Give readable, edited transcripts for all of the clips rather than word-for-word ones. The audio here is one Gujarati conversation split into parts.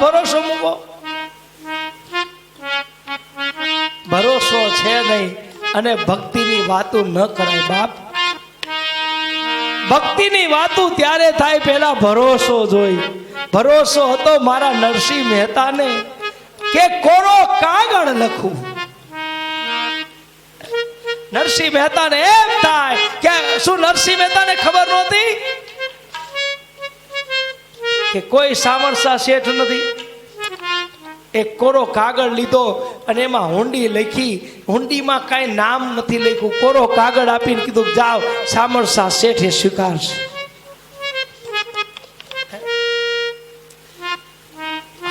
ભરોસો મૂકો, ભરોસો છે નહીં અને ભક્તિની વાતો ન કરાય બાપ. ભક્તિની વાતો ત્યારે થાય પેલા ભરોસો જોઈ. ભરોસો હતો મારા નરસિંહ મહેતાને કે કોરો કાગળ લખું. નરસિંહ મહેતાને એમ થાય કે શું નરસિંહ મહેતાને ખબર નહોતી કે કોઈ સામરસા શેઠ નથી. એક કોરો કાગળ લીધો અને એમાં હુંડી લખી. હુંડીમાં કાંઈ નામ નથી લખ્યું. કોરો કાગળ આપીને કીધું જાઓ સામરસા શેઠે સ્વીકારશે.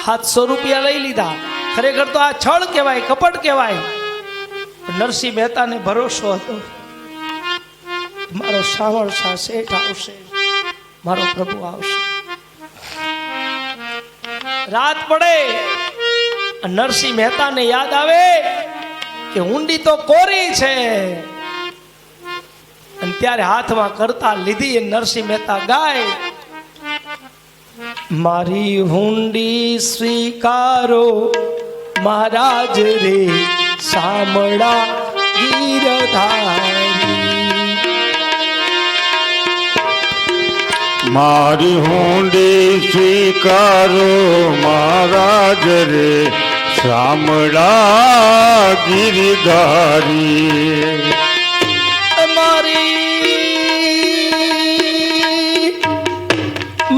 700 રૂપિયા લઈ લીધા. ખરેખર તો આ છળ કહેવાય, કપટ કહેવાય. નરસિંહ મહેતાને ભરોસો હતો મારો સામરસા શેઠ આવશે, મારો પ્રભુ આવશે. રાત પડે, નરસિંહ મહેતાને યાદ આવે કે હુંડી તો કોરી છે. અને ત્યારે હાથમાં કરતા લીધી. નરસિંહ મહેતા ગાય, મારી હુંડી સ્વીકારો મહારાજ રે સામળા ગીરધારી. મારી હુંડી સ્વીકારો મહારાજ રે શામળા ગિરધારી.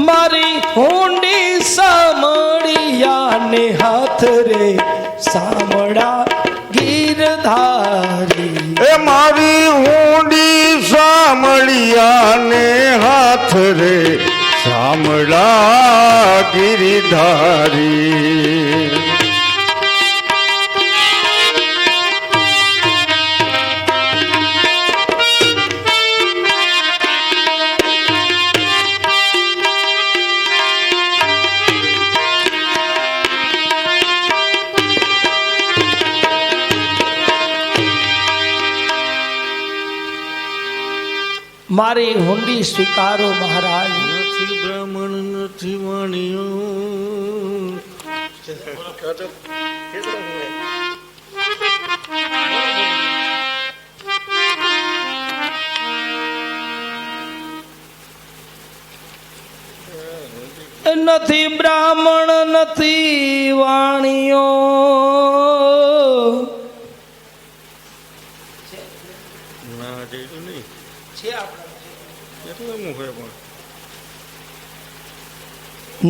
મારી હુંડી સામળિયાને હાથ રે સામળા ગીરધારી. એ મારી હુંડી શામળિયાને હાથ રે શામળા ગિરધારી. મારી હુંડી સ્વીકારો મહારાજ. નથી બ્રાહ્મણ નથી વાણિયો. નથી બ્રાહ્મણ નથી વાણિયો.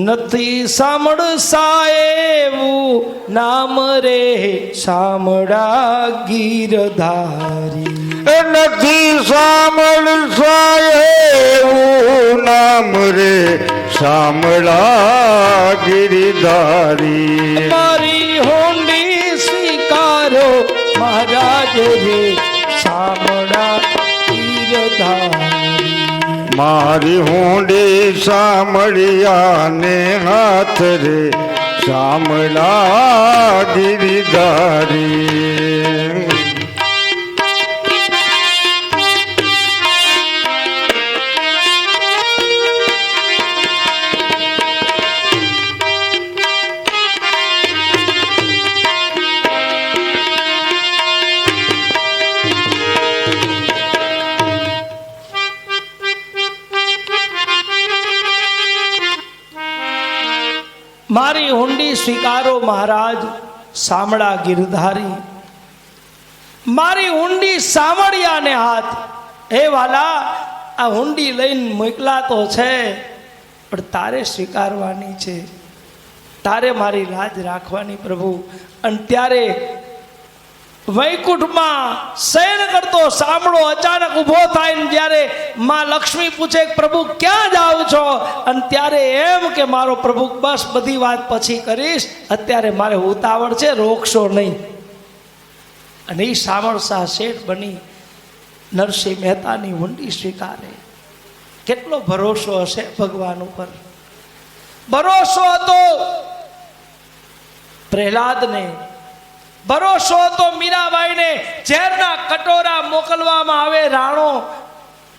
નથી સામળ સાહેવું નામ રે શામળા ગીરધારી. નથી શામળ સાહેવું નામ રે શામળા ગિરધારી. મારી હુંડી સ્વીકારો મહારાજ રે શામળા ગીરધારી. મારી હુંડી શામળિયાને હાથ રે શામળા ગિરધારી. મારી હુંડી સ્વીકારો મહારાજ શામળા ગિરધારી. મારી હુંડી સામળિયાને હાથ. હે વાલા, આ હુંડી લઈને મોકલા તો છે પણ તારે સ્વીકારવાની છે, તારે મારી લાજ રાખવાની પ્રભુ. અને ત્યારે વૈકુંઠમાં શયન કરતો સાંભળો અચાનક ઊભો થાય ને જ્યારે માં લક્ષ્મી પૂછે પ્રભુ ક્યાં જાઓ છો, અને ત્યારે એમ કે મારો પ્રભુ બસ બધી વાત પછી કરીશ, અત્યારે મારે ઉતાવળ છે, રોકશો નહીં. અને એ સામરસા શેઠ બની નરસિંહ મહેતાની હુંડી સ્વીકારે. કેટલો ભરોસો હશે ભગવાન ઉપર. ભરોસો હતો પ્રહલાદને, ભરોસો હતો મીરાબાઈને ઝેરના કટોરા મોકલવામાં આવે રાણો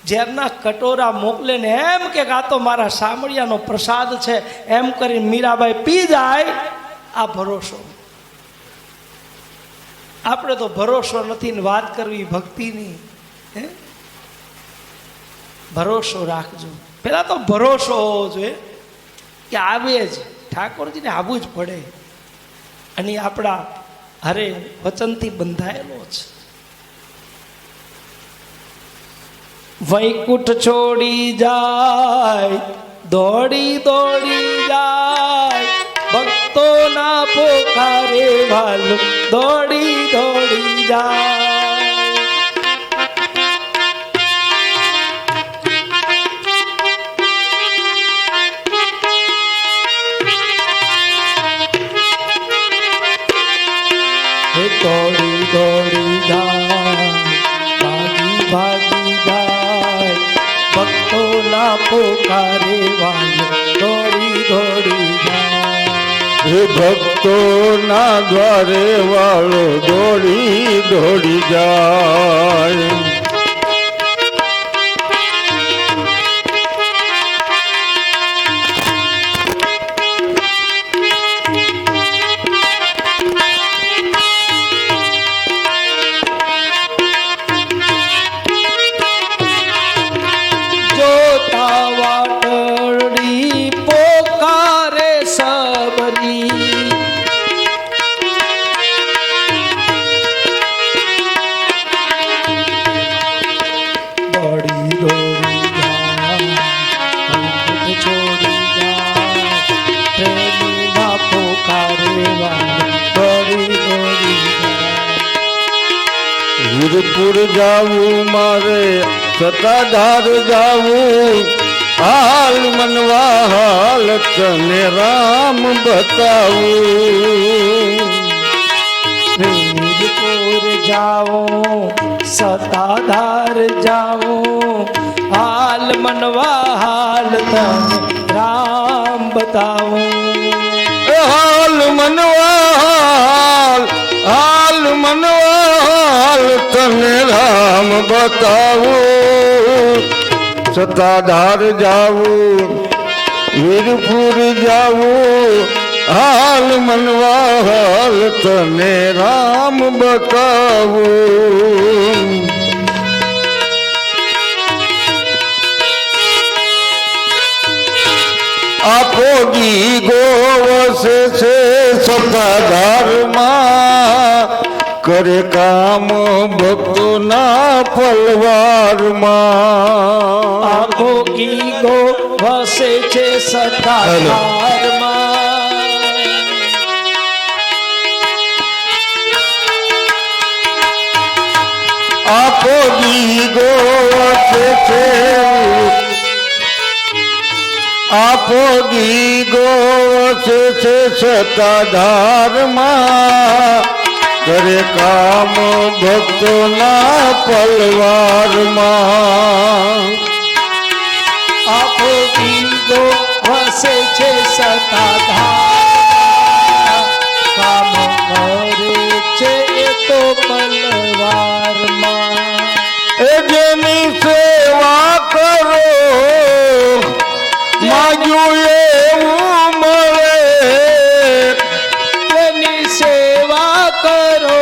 ઝેરના કટોરા મોકલે ને એમ કે આ તો મારા સામળિયાનો પ્રસાદ છે એમ કરી મીરાબાઈ પી જાય. આ ભરોસો. આપણે તો ભરોસો નથી ને વાત કરવી ભક્તિની. હે, ભરોસો રાખજો. પેલા તો ભરોસો હોવો જોઈએ કે આવે જ ઠાકોરજીને આવવું જ પડે, અને આપણા હરે વચનથી બંધાયેલો છે. વૈકુંઠ છોડી જાય, દોડી દોડી જાય, ભક્તો ના પોકારે વાલું દોડી દોડી જાય. દોડી દોડી જાય, ભાગી ભાગી જાય, ભક્તો ના પોકારે વાલું દોડી દોડી જાય. હે ભક્તો ના દ્વારે વાળો દોડી દોડી જાય. વીરપુર જાવું મારે સતાધાર જાવું, હાલ મનવા હાલ તને રામ બતાવું. વીરપુર જાઓ સતાધાર જાઓ, હાલ મનવા હાલ તને રામ બતાવો. હાલ મનવા હાલ મનવા હાલ તને રામ બતાવું. સતાધાર જાવું, વીરપુર જાવું, હાલ મનવા હાલ તને રામ બતાવું. આપો દી ગોવસે છે સતાધારમાં, કરે કામ ભક્તોના પલવારમાં. આપો કી ગો વસે છે સતાધારમાં, આપો દી ગોવસે છે, આપો દી ગોવસે છે સતાધારમાં, કરે કામ ભક્તોના પલવારમાં. આપો કી ગો વસે છે સતાધાર, કામ કરે છે તો પલવારમાં. એ જેની સેવા કરો માગ્યું એવું મળે, એની સેવા કરો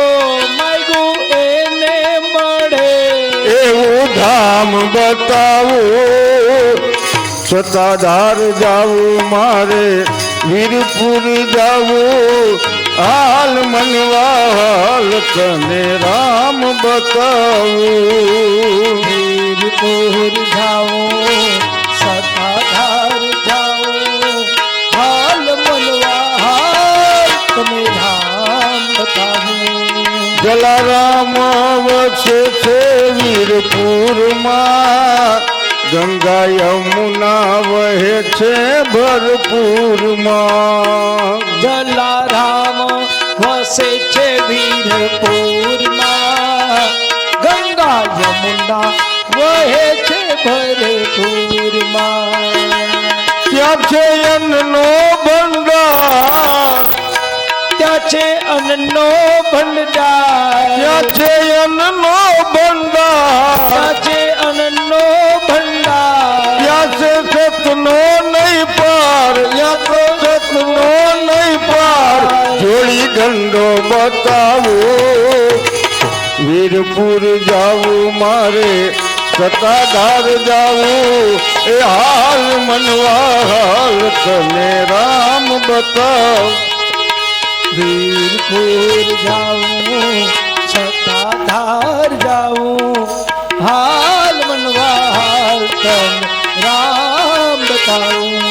માગ્યું એને મળે. એવું ધામ બતાવું. સતાધાર જાવું મારે, વીરપુર જાવું, હાલ મનવા હાલ તને રામ બતાવું. વીરપુર જાઓ સતાધાર જાઓ, હાલ મનવા હાલ તમે ધામ બતાવું. જલારામ વસે છે વીરપુરમાં, ગંગા યમુના વહે છે ભરપૂરમાં. જલારામ વસે છે વીરપુરમાં, ગંગા યમુના વહે છે ભરપૂરમાં. ત્યાં છે અન્નનો ભંડાર, ત્યાં છે અન્નનો ભંડાર, ત્યાં છે અન્નનો ભંડાર, ત્યાં છે અન્નનો ભંડાર, ત્યાં છે સતનો નહીં પાર, ત્યાં તો સતનો નહીં પાર. જોડી દંડો બતાવો, વીરપુર જાવું મારે, સતાધાર જાવું, એ હાલ મનવા હાલ તને રામ બતાવ. વીરપુર જાઉં સતાધાર જાઉં, હાલ મનવા હાલ તન રામ બતાવું.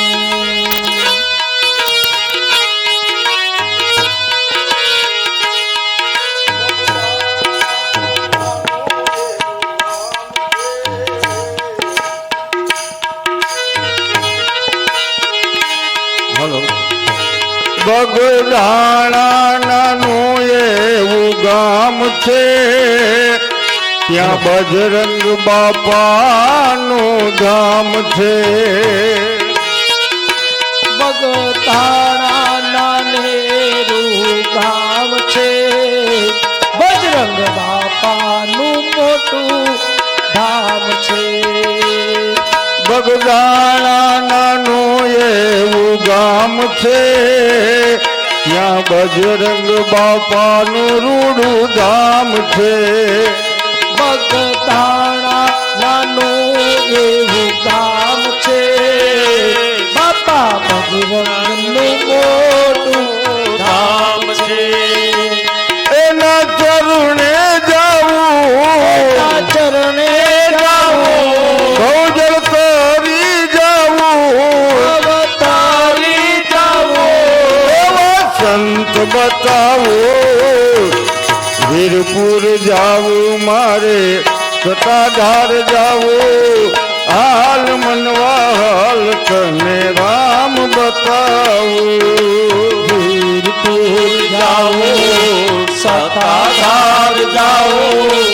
બગદાણા નાનું એવું ગામ છે, ત્યાં બજરંગ બાપાનું ધામ છે. બગદાણા નાનેરું ગામ છે, બજરંગ બાપાનું મોટું ધામ છે. બગદાણા નાનું એવું ગામ છે, ત્યાં બજરંગ બાપાનું રૂડું ધામ છે. બગદાણા નાનું એવું ગામ છે, બાપા બજરંગનું મોટું ધામ છે. એના ચરણે જાવું, ચરણે જાવું, ભોજન કરી જાવું, અવતારી જાવું, એવા સંત બતાવો. વીરપુર જાવું મારે, સતાધાર જાવું, હાલ મનવા હાલ તને રામ બતાવું. વીરપુર જાવું સતાધાર જાવું,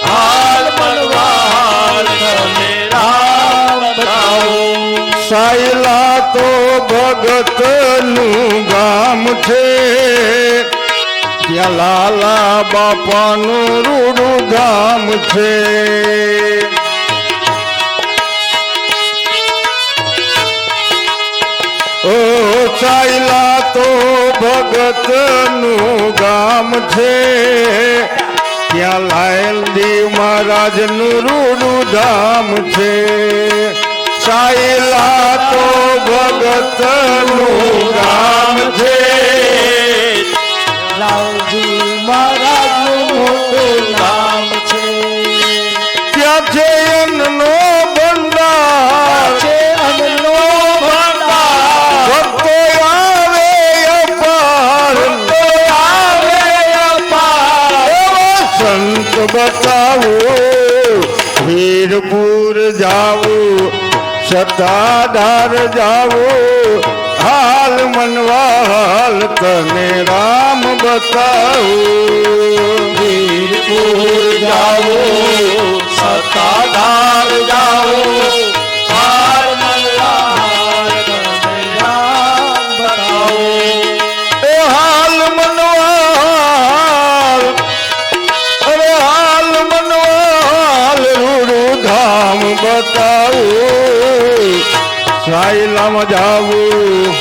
હાલ મનવા હાલ તને રામ બતાવું. સાયલા તો ભગતનું ગામ છે, ત્યાં લાલા બાપાનું રૂડું ધામ છે. ઓ સાયલા તો ભગતનું ગામ છે, ત્યાં લાયલજી મહારાજનું રૂડું ધામ છે. સાયલા તો ભગતનું ગામ છે, લાલજી મહારાજનું મોટું નામ છે. ત્યાં છે અન્નનો ભંડાર, છે અન્નનો ભંડાર, ભક્તો આવે અપાર, ભક્તો આવે અપાર. એવા સંત બતાવો. વીરપુર જાવું, સતાધાર જાવું, હાલ મનવા હાલ તને રામ બતાવું. વીરપુર જાવું સતાધાર જાવું, હાલ મનવા હાલ તને રામ બતાવું. એ હાલ મનવાલ, અરે હાલ મનવાલ રૂડું ધામ બતાવું. સાયલામાં જાવું,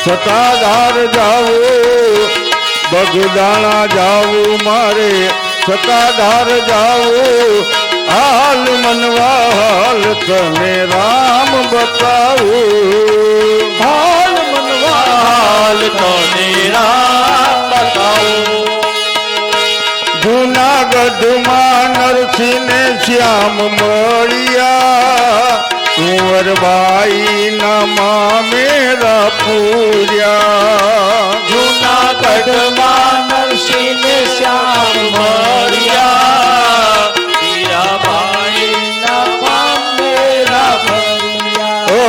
સતાધાર જાવું, બગદાણા જાવું મારે, સતાધાર જાવું, હાલ મનવા હાલ તને રામ બતાવું. હાલ મનવા હાલ તને રામ બતાવું. જૂનાગઢમાં નરસિંહ ને શ્યામ મળ્યા, કુંવરબાઈ ના મામેરા પૂર્યા. જૂનાગઢમાં નરસિંહ શ્યામ મળ્યા, હીરાબાઈના મામેરા ભર્યા. ઓ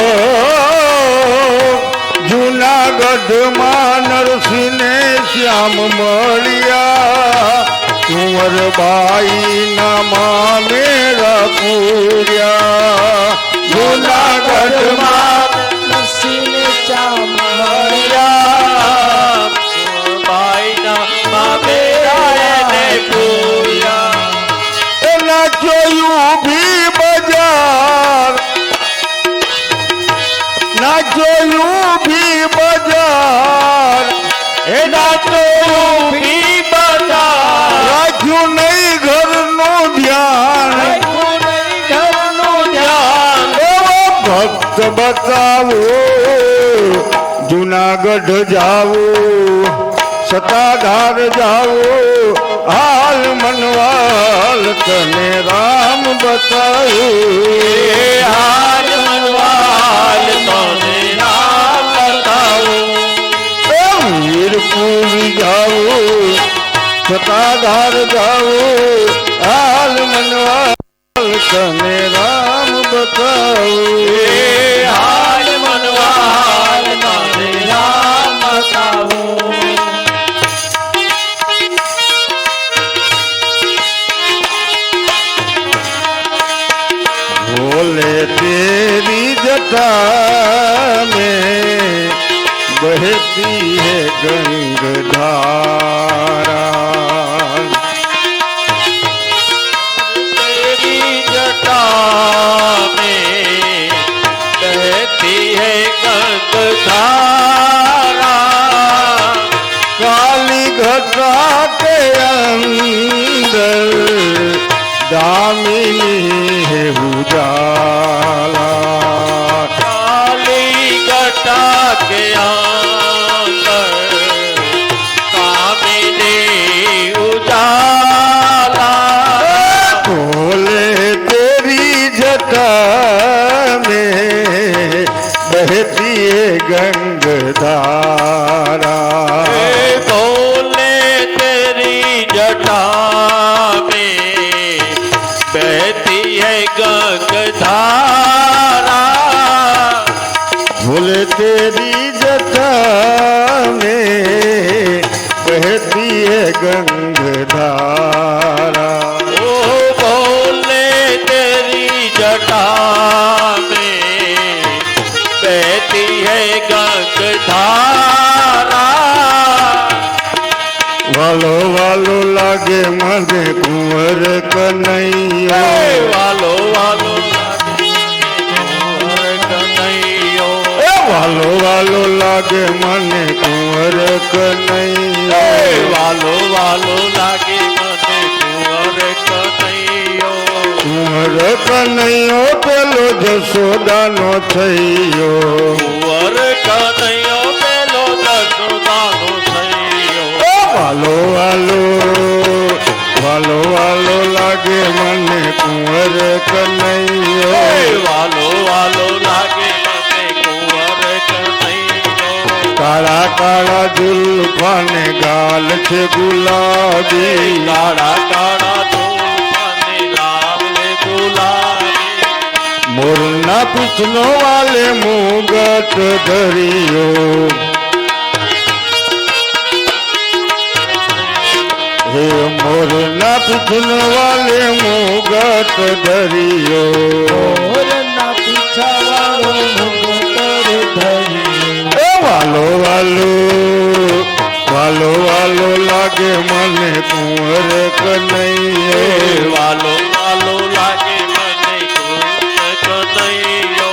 જૂનાગઢમાં નરસિંહ ને શ્યામ મળ્યા, કુંવરબાઈ ના મામેરા પૂર્યા. જૂનાગઢમાં નરસિંહ શ્યામ મળ્યા, ગાતો ઊભી બધા રાખ્યું નહીં ઘરનું ધ્યાન એવો ભક્ત બતાવો જુનાગઢ જાવું સતાધાર જાવું હાલ મનવાલ તને રામ બતાવું હાલ મનવાલ તને રામ બતાવું વીરપુર જાવું સતાધાર જાવું હાલ મનવાલ તને રામ બતાવું હાલ મનવાલ તને રામ બતાવું बोले तेरी जटा में बहती है गंगधारा तेरी जटा में बहती है गंगधारा काली घटा के अंदर दामिनी है उजाला काली घटा के अंदर दामिनी उजाला बोले तेरी जटा में बहती है गंगधारा बोले तेरी जटा में बहती है गंगधारा बोले तेरी जटा में बहती है गंगधारा ओ बोले तेरी जटा में बहती है गंगधारा वालो वालो लागे मने कुंवर कन्हैया वालो वालो वालो वालो लागे मने कुंवर कन्हैया वालो वालो लागे मने कुंवर कन्हैया कुंवर कन्हैया पेलो जसोदा नो थैयो कुंवर कन्हैया पेलो जसोदा नो थैयो वालो वालो वालो वालो लागे मने कुंवर कन्हैयो वालो वालो लागे मने कुंवर कन्हैयो काला काला जुल्फा ने गाल छे गुलाबी काला काला जुल्फा ने गाल छे गुलाबी मोरना पिछनो वाले मुगट धरियो हे मोरना पिछन वाले मुगट धरियो मोरना पीछा वालो मुगट धरियो वालो वालो वालो वालो लागे मने कुंवर कन्हैयो वालो वालो लागे मने कुंवर कन्हैयो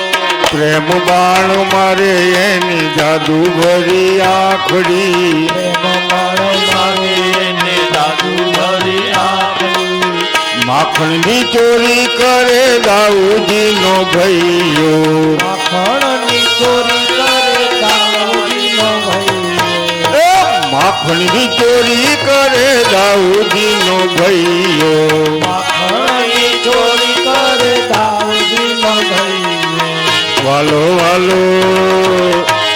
प्रेम बाण मारे एनी जादू भरी आखड़ी प्रेम बाण मारे एनी जादू भरी आखड़ी माखण नी चोरी करे दाऊदी नो भैयो माखण नी चोरी करे दाऊदी नो भैयो माखण नी चोरी करे दाऊदी नो भैयो माखण नी चोरी करे दाऊदी नो भैयो वालो वालो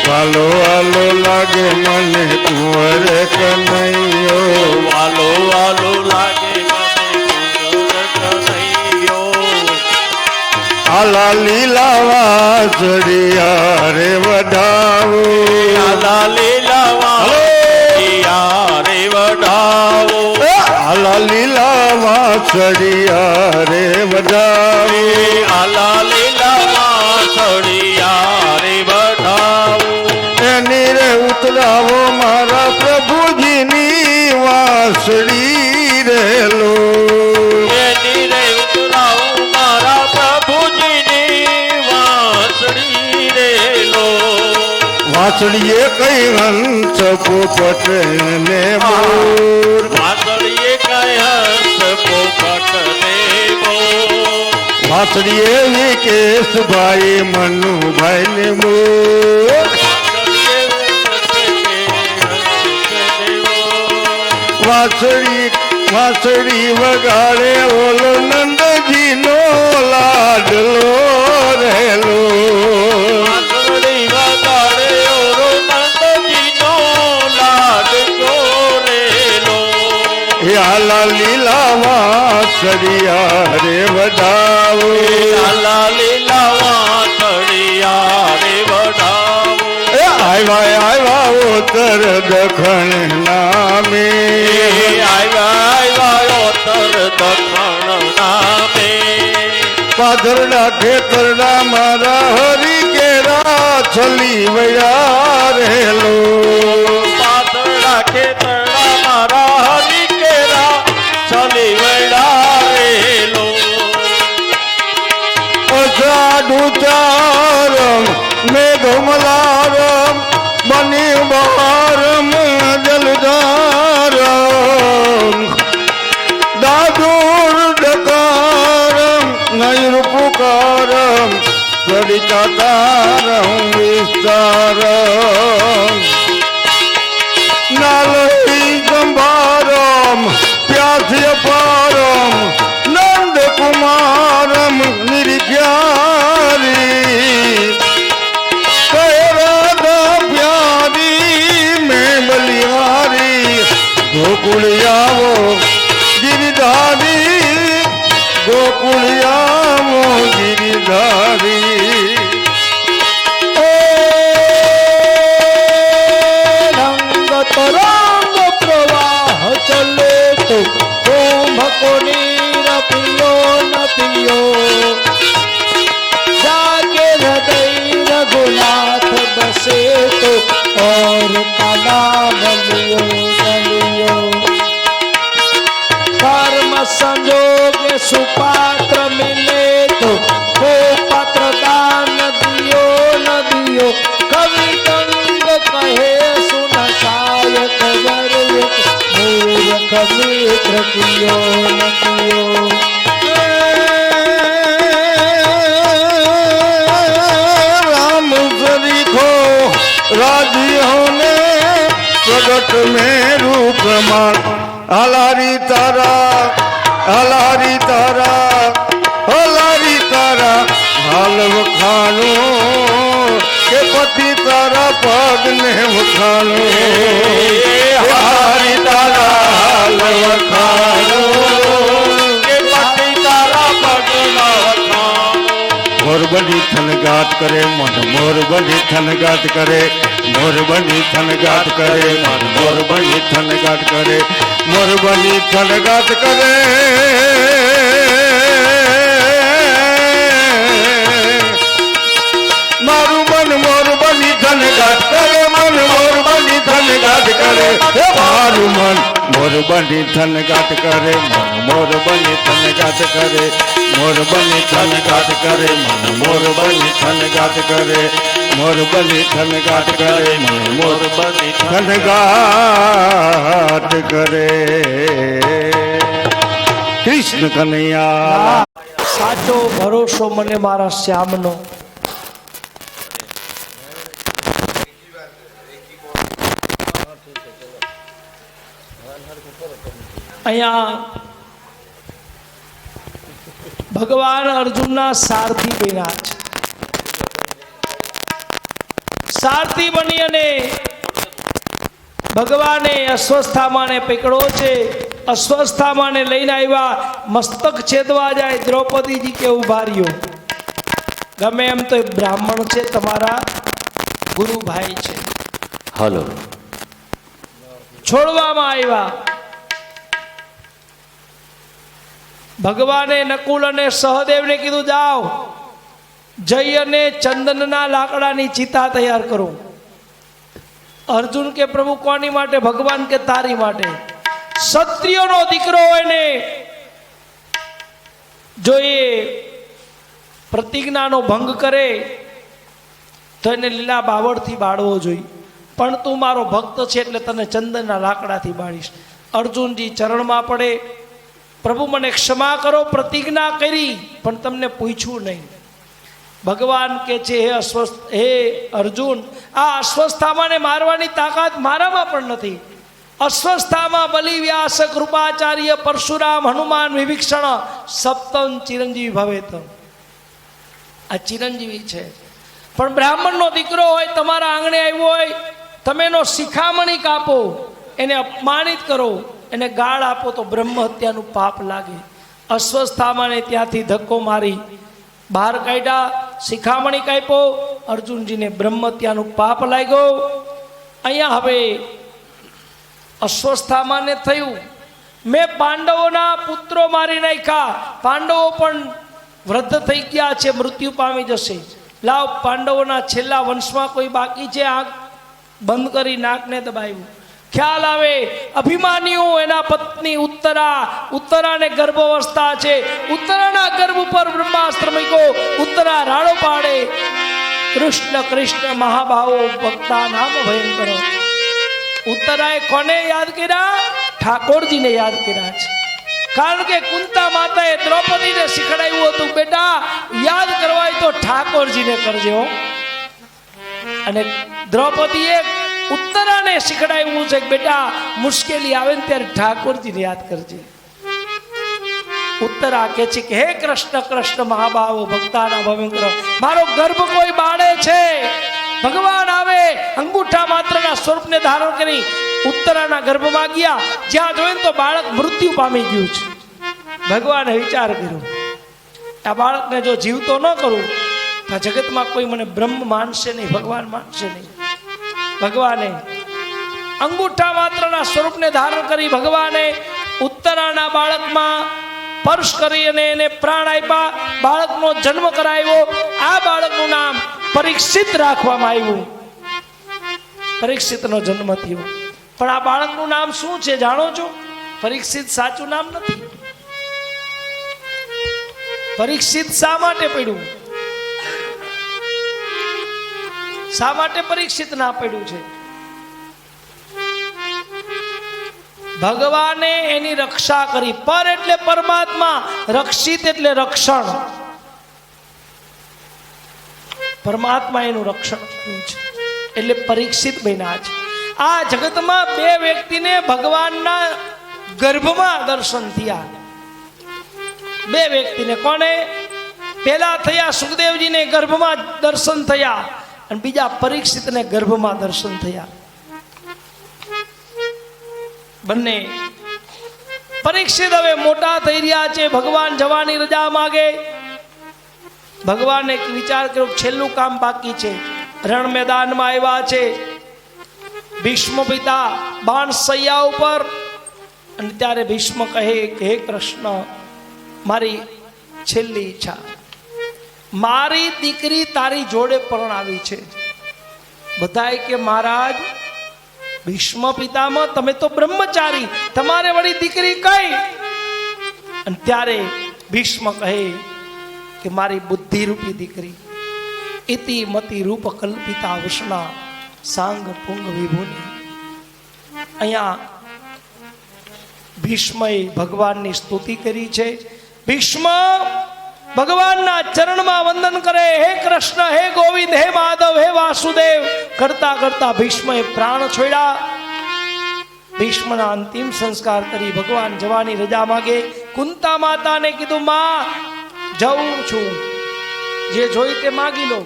वालो वालो लागे मने कुंवर कन्हैयो वालो वालो लागे मने कुंवर कन्हैयो आला लीला वासड़िया रे वडावो आला लीला वासड़िया रे वडावो आला लीला वासड़िया रे वडावो आला लीला वासड़िया रे वडावो एनी रे उतरावो मारा प्रभुजी नी वासड़ी रे लो एनी रे उतरावो मारा प्रभुजी नी वासड़ी रे लो વાસળીએ કઈ હંસ પોપટ ને મોર વાસળીએ કઈ હંસ પોપટ ને મોર વાસળીએ વિકેશભાઈ મનુભાઈ ને મોર વાસળી વગાડે ઓલો નંદજી નો લાડલો રહેલો વાસળી વગાડે ઓરો નંદજીનો લાડકો રેલો આલા લીલા વાસળિયા રે વડાવો લાલા લીલા વાસળિયા રે વડાવો આવ્યા ઉત્તર દખણ નામે આવ્યા ઉત્તર દક્ષિણ નામે પાથરડા ખેતરડા મારા હરી કેરા છલી વયા રહેલો પાતળા ખેતરડા મારા હરી કેરા ચલી વડા રેલો અષાઢું ચારમ મેઘમલારમ બની બહારમ જલધારમ દાદુર ડકારમ નૈર પુકારમ સરિતા તારમ વિસ્તારમ નાલઈ ગંભારમ પ્યાસ્ય પારમ નંદ કુમારમ નિર્ગ્યારી રાધા પ્યારી મેં બલિહારી ગોકુળિયાવો ગિરિધારી ગોકુળિયાવો ગિરિધારી રંગ તરંગ પ્રવાહ ચલે તો કુંભકો નીર પિયો ન પિયો જાગે હૃદય રઘુનાથ બસે તો और काला बलियो बलियो कर्म संजोग सुपात्र मिले तो वो पात्र दान दियो न दियो कवि गंग कहे सुन सायक वर्यक मूर्ख मित्र कियो न कियो राम सरीखो राजी होने प्रगट में रूप मान हलारी तारा हलारी तारा हलारी तारा हाल वखानो के पति तारा पग ने वखानो हलारी तारा हाल वखानो કે પતિ તારા પગના વખાણો મોરબની થનગાટ કરે મન મોરબની થનગાટ કરે મોરબની થનગાટ કરે મન મોરબની થનગાટ કરે મોરબની થનગાટ કરે મારું મન મોરબની થનગાટ કરે મન મોરબની થનગાટ કરે હે મારું મન મોરબની થનગાટ કરે મન મોરબની થનગાટ કરે મોરબની થનગાટ કરે મન મોરબની થનગાટ કરે મોરબની થનગાટ કરે મન મોરબની થનગાટ કરે કૃષ્ણ કનૈયા સાચો ભરોસો મને મારા શ્યામનો અહીંયા ભગવાન અર્જુનના સારથી બન્યા છે સારથી બની અને ભગવાને અશ્વસ્થામાને પકડો છે અશ્વસ્થામાને લઈને આવ્યા મસ્તક છેદવા જાય દ્રૌપદીજી કે ઉભા રહ્યો ગમે એમ તો એ બ્રાહ્મણ છે તમારા ગુરુભાઈ છે હલો છોડવામાં આવ્યા ભગવાને નકુલ અને સહદેવને કીધું જાઓ જઈ અને ચંદનના લાકડાની ચિતા તૈયાર કરો અર્જુન કે પ્રભુ કોની માટે ભગવાન કે તારી માટે ક્ષત્રિયોનો દીકરો હોય ને જો એ પ્રતિજ્ઞાનો ભંગ કરે તો એને લીલા બાવળથી બાળવો જોઈએ, પણ તું મારો ભક્ત છે એટલે તને ચંદનના લાકડાથી બાળીશ. અર્જુનજી ચરણમાં પડે, પ્રભુ મને ક્ષમા કરો, પ્રતિજ્ઞા કરી પણ તમને પૂછ્યું નહીં. ભગવાન કે છે હે અર્જુન, આ અસ્વસ્થામાને મારવાની તાકાત મારામાં પણ નથી. અસ્વસ્થામાં બલિ, વ્યાસ, કૃપાચાર્ય, પરશુરામ, હનુમાન, વિભીષણ સપ્તમ ચિરંજીવી ભવેત. આ ચિરંજીવી છે. પણ બ્રાહ્મણનો દીકરો હોય, તમારા આંગણે આવ્યો હોય, તમે એનો શિખામણી કાપો, એને અપમાનિત કરો, એને ગાળ આપો તો બ્રહ્મ હત્યાનું પાપ લાગે. અસ્વસ્થામાને ત્યાંથી ધક્કો મારી બહાર કાઢ્યા, શિખામણી કાપ્યો, અર્જુનજીને બ્રહ્મ હત્યાનું પાપ લાગ્યો. અહીંયા હવે અસ્વસ્થામાને થયું, મેં પાંડવોના પુત્રો મારી નાખ્યા, પાંડવો પણ વૃદ્ધ થઈ ગયા છે, મૃત્યુ પામી જશે. લાવ પાંડવોના છેલ્લા વંશમાં કોઈ બાકી છે? આંખ બંધ કરી નાકને દબાવ્યું. ખ્યાલ આવે, અભિમાન્યુ એના પત્ની ઉત્તરાને ગર્ભાવસ્થા છે, ઉત્તરાના ગર્ભ ઉપર બ્રહ્માસ્ત્ર મૂક્યો, ઉત્તરા રાડો પાડે. કૃષ્ણ કૃષ્ણ મહાભાવો ભક્તા નામ ભયંકર. ઉત્તરાએ કોને યાદ કર્યા? ઠાકોરજીને યાદ કર્યા છે. કારણ કે કુંતા માતાએ દ્રૌપદીને શીખડાવ્યું હતું, બેટા યાદ કરવા હોય તો ઠાકોરજીને કરજો. અને દ્રૌપદીએ ઉત્તરાને શીખડાવ્યું છે કે બેટા મુશ્કેલી આવે ને ત્યારે ઠાકોરજીને યાદ કરજે. ઉત્તરા કે છે કે હે કૃષ્ણ કૃષ્ણ મહાભાવો ભક્તાના ભયંકર, મારો ગર્ભ કોઈ બાળે છે. ભગવાન આવે, અંગૂઠા માત્રના સ્વરૂપને ધારણ કરી ઉત્તરાના ગર્ભમાં ગયા. જ્યાં જોઈને તો બાળક મૃત્યુ પામી ગયું છે. ભગવાને વિચાર કર્યો, આ બાળકને જો જીવતો ન કરું તો જગતમાં કોઈ મને બ્રહ્મ માનશે નહીં, ભગવાન માનશે નહીં. ભગવાને અંગૂઠા માત્રના સ્વરૂપને ધારણ કરી ભગવાને ઉત્તરાના બાળકમાં સ્પર્શ કરી અને એને પ્રાણ આપ્યા, બાળકનો જન્મ કરાવ્યો. આ બાળકનું નામ પરીક્ષિત રાખવામાં આવ્યું. પરીક્ષિતનો જન્મ થયો. પણ આ બાળકનું નામ શું છે જાણો છો? પરીક્ષિત સાચું નામ નથી. પરીક્ષિત શા માટે પડ્યું? શા માટે પરીક્ષિત ના પડ્યું છે? ભગવાને એની રક્ષા કરી. પર એટલે પરમાત્મા, રક્ષિત એટલે રક્ષણ. પરમાત્મા એનું રક્ષણ કર્યું છે એટલે પરીક્ષિત બન્યા છે. આ જગતમાં બે વ્યક્તિને ભગવાનના ગર્ભમાં દર્શન થયા. બે વ્યક્તિને, કોને? પહેલા થયા સુખદેવજીને ગર્ભમાં દર્શન થયા, અને બીજા પરીક્ષિતને ગર્ભમાં દર્શન થયા. બંને પરીક્ષિત હવે મોટા થઈ રહ્યા છે. ભગવાન જવાની રજા માગે. ભગવાને વિચાર કર્યો છેલ્લું કામ બાકી છે. રણ મેદાનમાં આવ્યા છે. ભીષ્મ પિતા બાણ સૈયા ઉપર, અને ત્યારે ભીષ્મ કહે કે હે કૃષ્ણ, મારી છેલ્લી ઈચ્છા, મારી દીકરી તારી જોડે પરણાવી છે. બધાએ કે મહારાજ ભીષ્મ પિતામાં તમે તો બ્રહ્મચારી, તમારે વળી દીકરી કઈ? અને ત્યારે ભીષ્મ કહે કે મારી બુદ્ધિ રૂપી દીકરી, ઇતિ મતિ રૂપ કલ્પિતા વૃષ્ણા સાંગ પુંગ વિભુની. અહીંયા ભીષ્મએ ભગવાનની સ્તુતિ કરી છે. ભીષ્મ ભગવાનના ચરણમાં વંદન કરે, હે કૃષ્ણ, હે ગોવિંદ, હે માધવ, હે વાસુદેવ કરતા કરતા ભીષ્મએ પ્રાણ છોડ્યા. ભીષ્મના અંતિમ સંસ્કાર કરી ભગવાન જવાની રજા માગે. કુંતા માતાને કીધું, માં જવું છું, જે જોઈ તે માગી લો.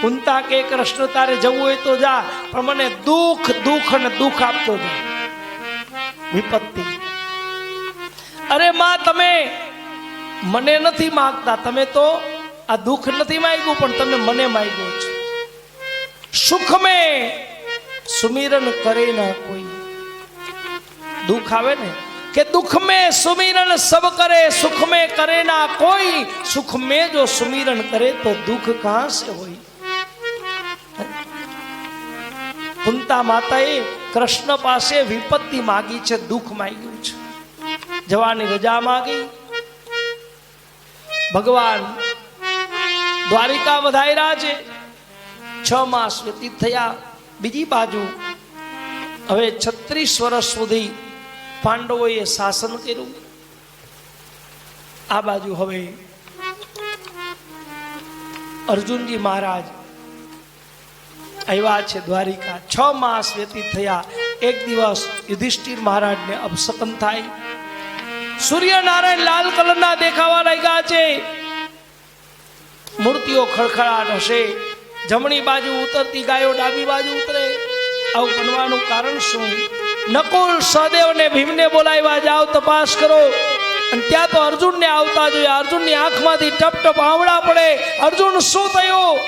કુંતા કે કૃષ્ણ તારે જવું હોય તો જા, પણ મને દુઃખ અને દુઃખ આપતો જા, વિપત્તિ. અરે માં તમે મને નથી માંગતા, તમે તો આ દુઃખ નથી માંગ્યું, પણ તમે મને માંગ્યો છો. સુખ મેં સુમિરન કરે ના કોઈ. દુઃખ આવે ને કે દુઃખ में सुमिरन सब करे, सुख में करे ना कोई. सुख में जो सुमिरन करे तो दुख कहां से होई. કુંતા માતાએ કૃષ્ણ પાસે વિપત્તિ માગી છે, દુઃખ માંગ્યું છે. જવાની રજા માગી. ભગવાન દ્વારિકા વધાર્યા છે. 6 માસ વ્યતીત થયા. બીજી બાજુ હવે 36 વર્ષ સુધી પાંડવોએ શાસન કર્યું. આ બાજુ હવે અર્જુનજી મહારાજ આવ્યા છે દ્વારિકા. 6 માસ વ્યતીત થયા. એક દિવસ યુધિષ્ઠિર મહારાજને અપશકન થાય. સૂર્યનારાયણ લાલ કલરના દેખાવા લાગ્યા છે. મૂર્તિઓ ખળખળાટ હશે. જમણી બાજુ ઉતરતી ગાયો ડાબી બાજુ ઉતરે. આવું બનવાનું કારણ શું? નકુલ સહદેવને ભીમને બોલાવ્યા, જાઓ તપાસ કરો. અને ત્યાં તો અર્જુનને આવતા જોયા. અર્જુનની આંખમાંથી ટપ ટપ આંવળા પડે. અર્જુન શું થયું?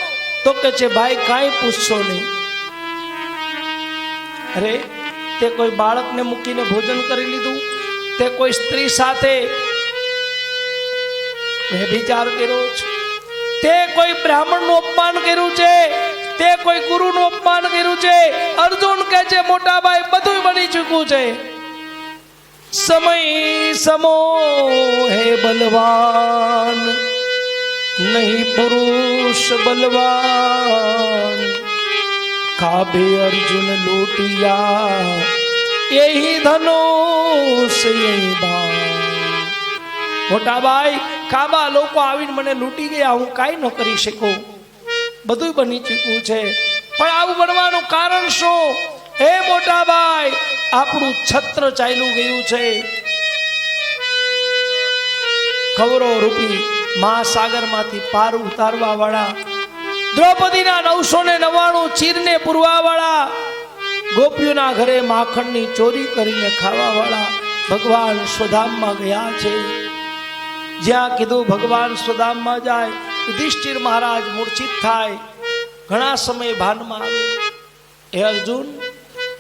તો કે છે ભાઈ કાંઈ પૂછશો નહીં. અરે તે કોઈ બાળકને મૂકીને ભોજન કરી લીધું? તે કોઈ સ્ત્રી સાથે વ્યભિચાર કર્યો છે? તે કોઈ બ્રાહ્મણનું અપમાન કર્યું છે? તે કોઈ ગુરુનું અપમાન કર્યું છે? અર્જુન કહે છે મોટા ભાઈ બધું બની ચૂક્યું છે. સમય સમો હે બલવાન, નહીં પુરુષ બલવાન. કાબે અર્જુન લૂટિયા, यही धनुष यही बाण. મોટા ભાઈ કાબા લોકો આવીને મને લૂંટી ગયા. હું કાંઈ ન કરી શકું. બધું બની ચૂક્યું છે. પણ આવું બનવાનું કારણ શું? હે મોટા ભાઈ, આપણું છત્ર ચાલ્યું ગયું છે. કૌરવ રૂપી મહાસાગરમાંથી પાર ઉતારવા વાળા, દ્રૌપદીના 999 ચીરને પૂરવા વાળા, ગોપીઓના ઘરે માખણની ચોરી કરીને ખાવા વાળા ભગવાન સ્વધામમાં ગયા છે. જ્યાં કીધું ભગવાન સ્વધામમાં જાય, યુધિષ્ઠિર મહારાજ મૂર્છિત થાય. ઘણા સમય ભાનમાં આવે. હે અર્જુન,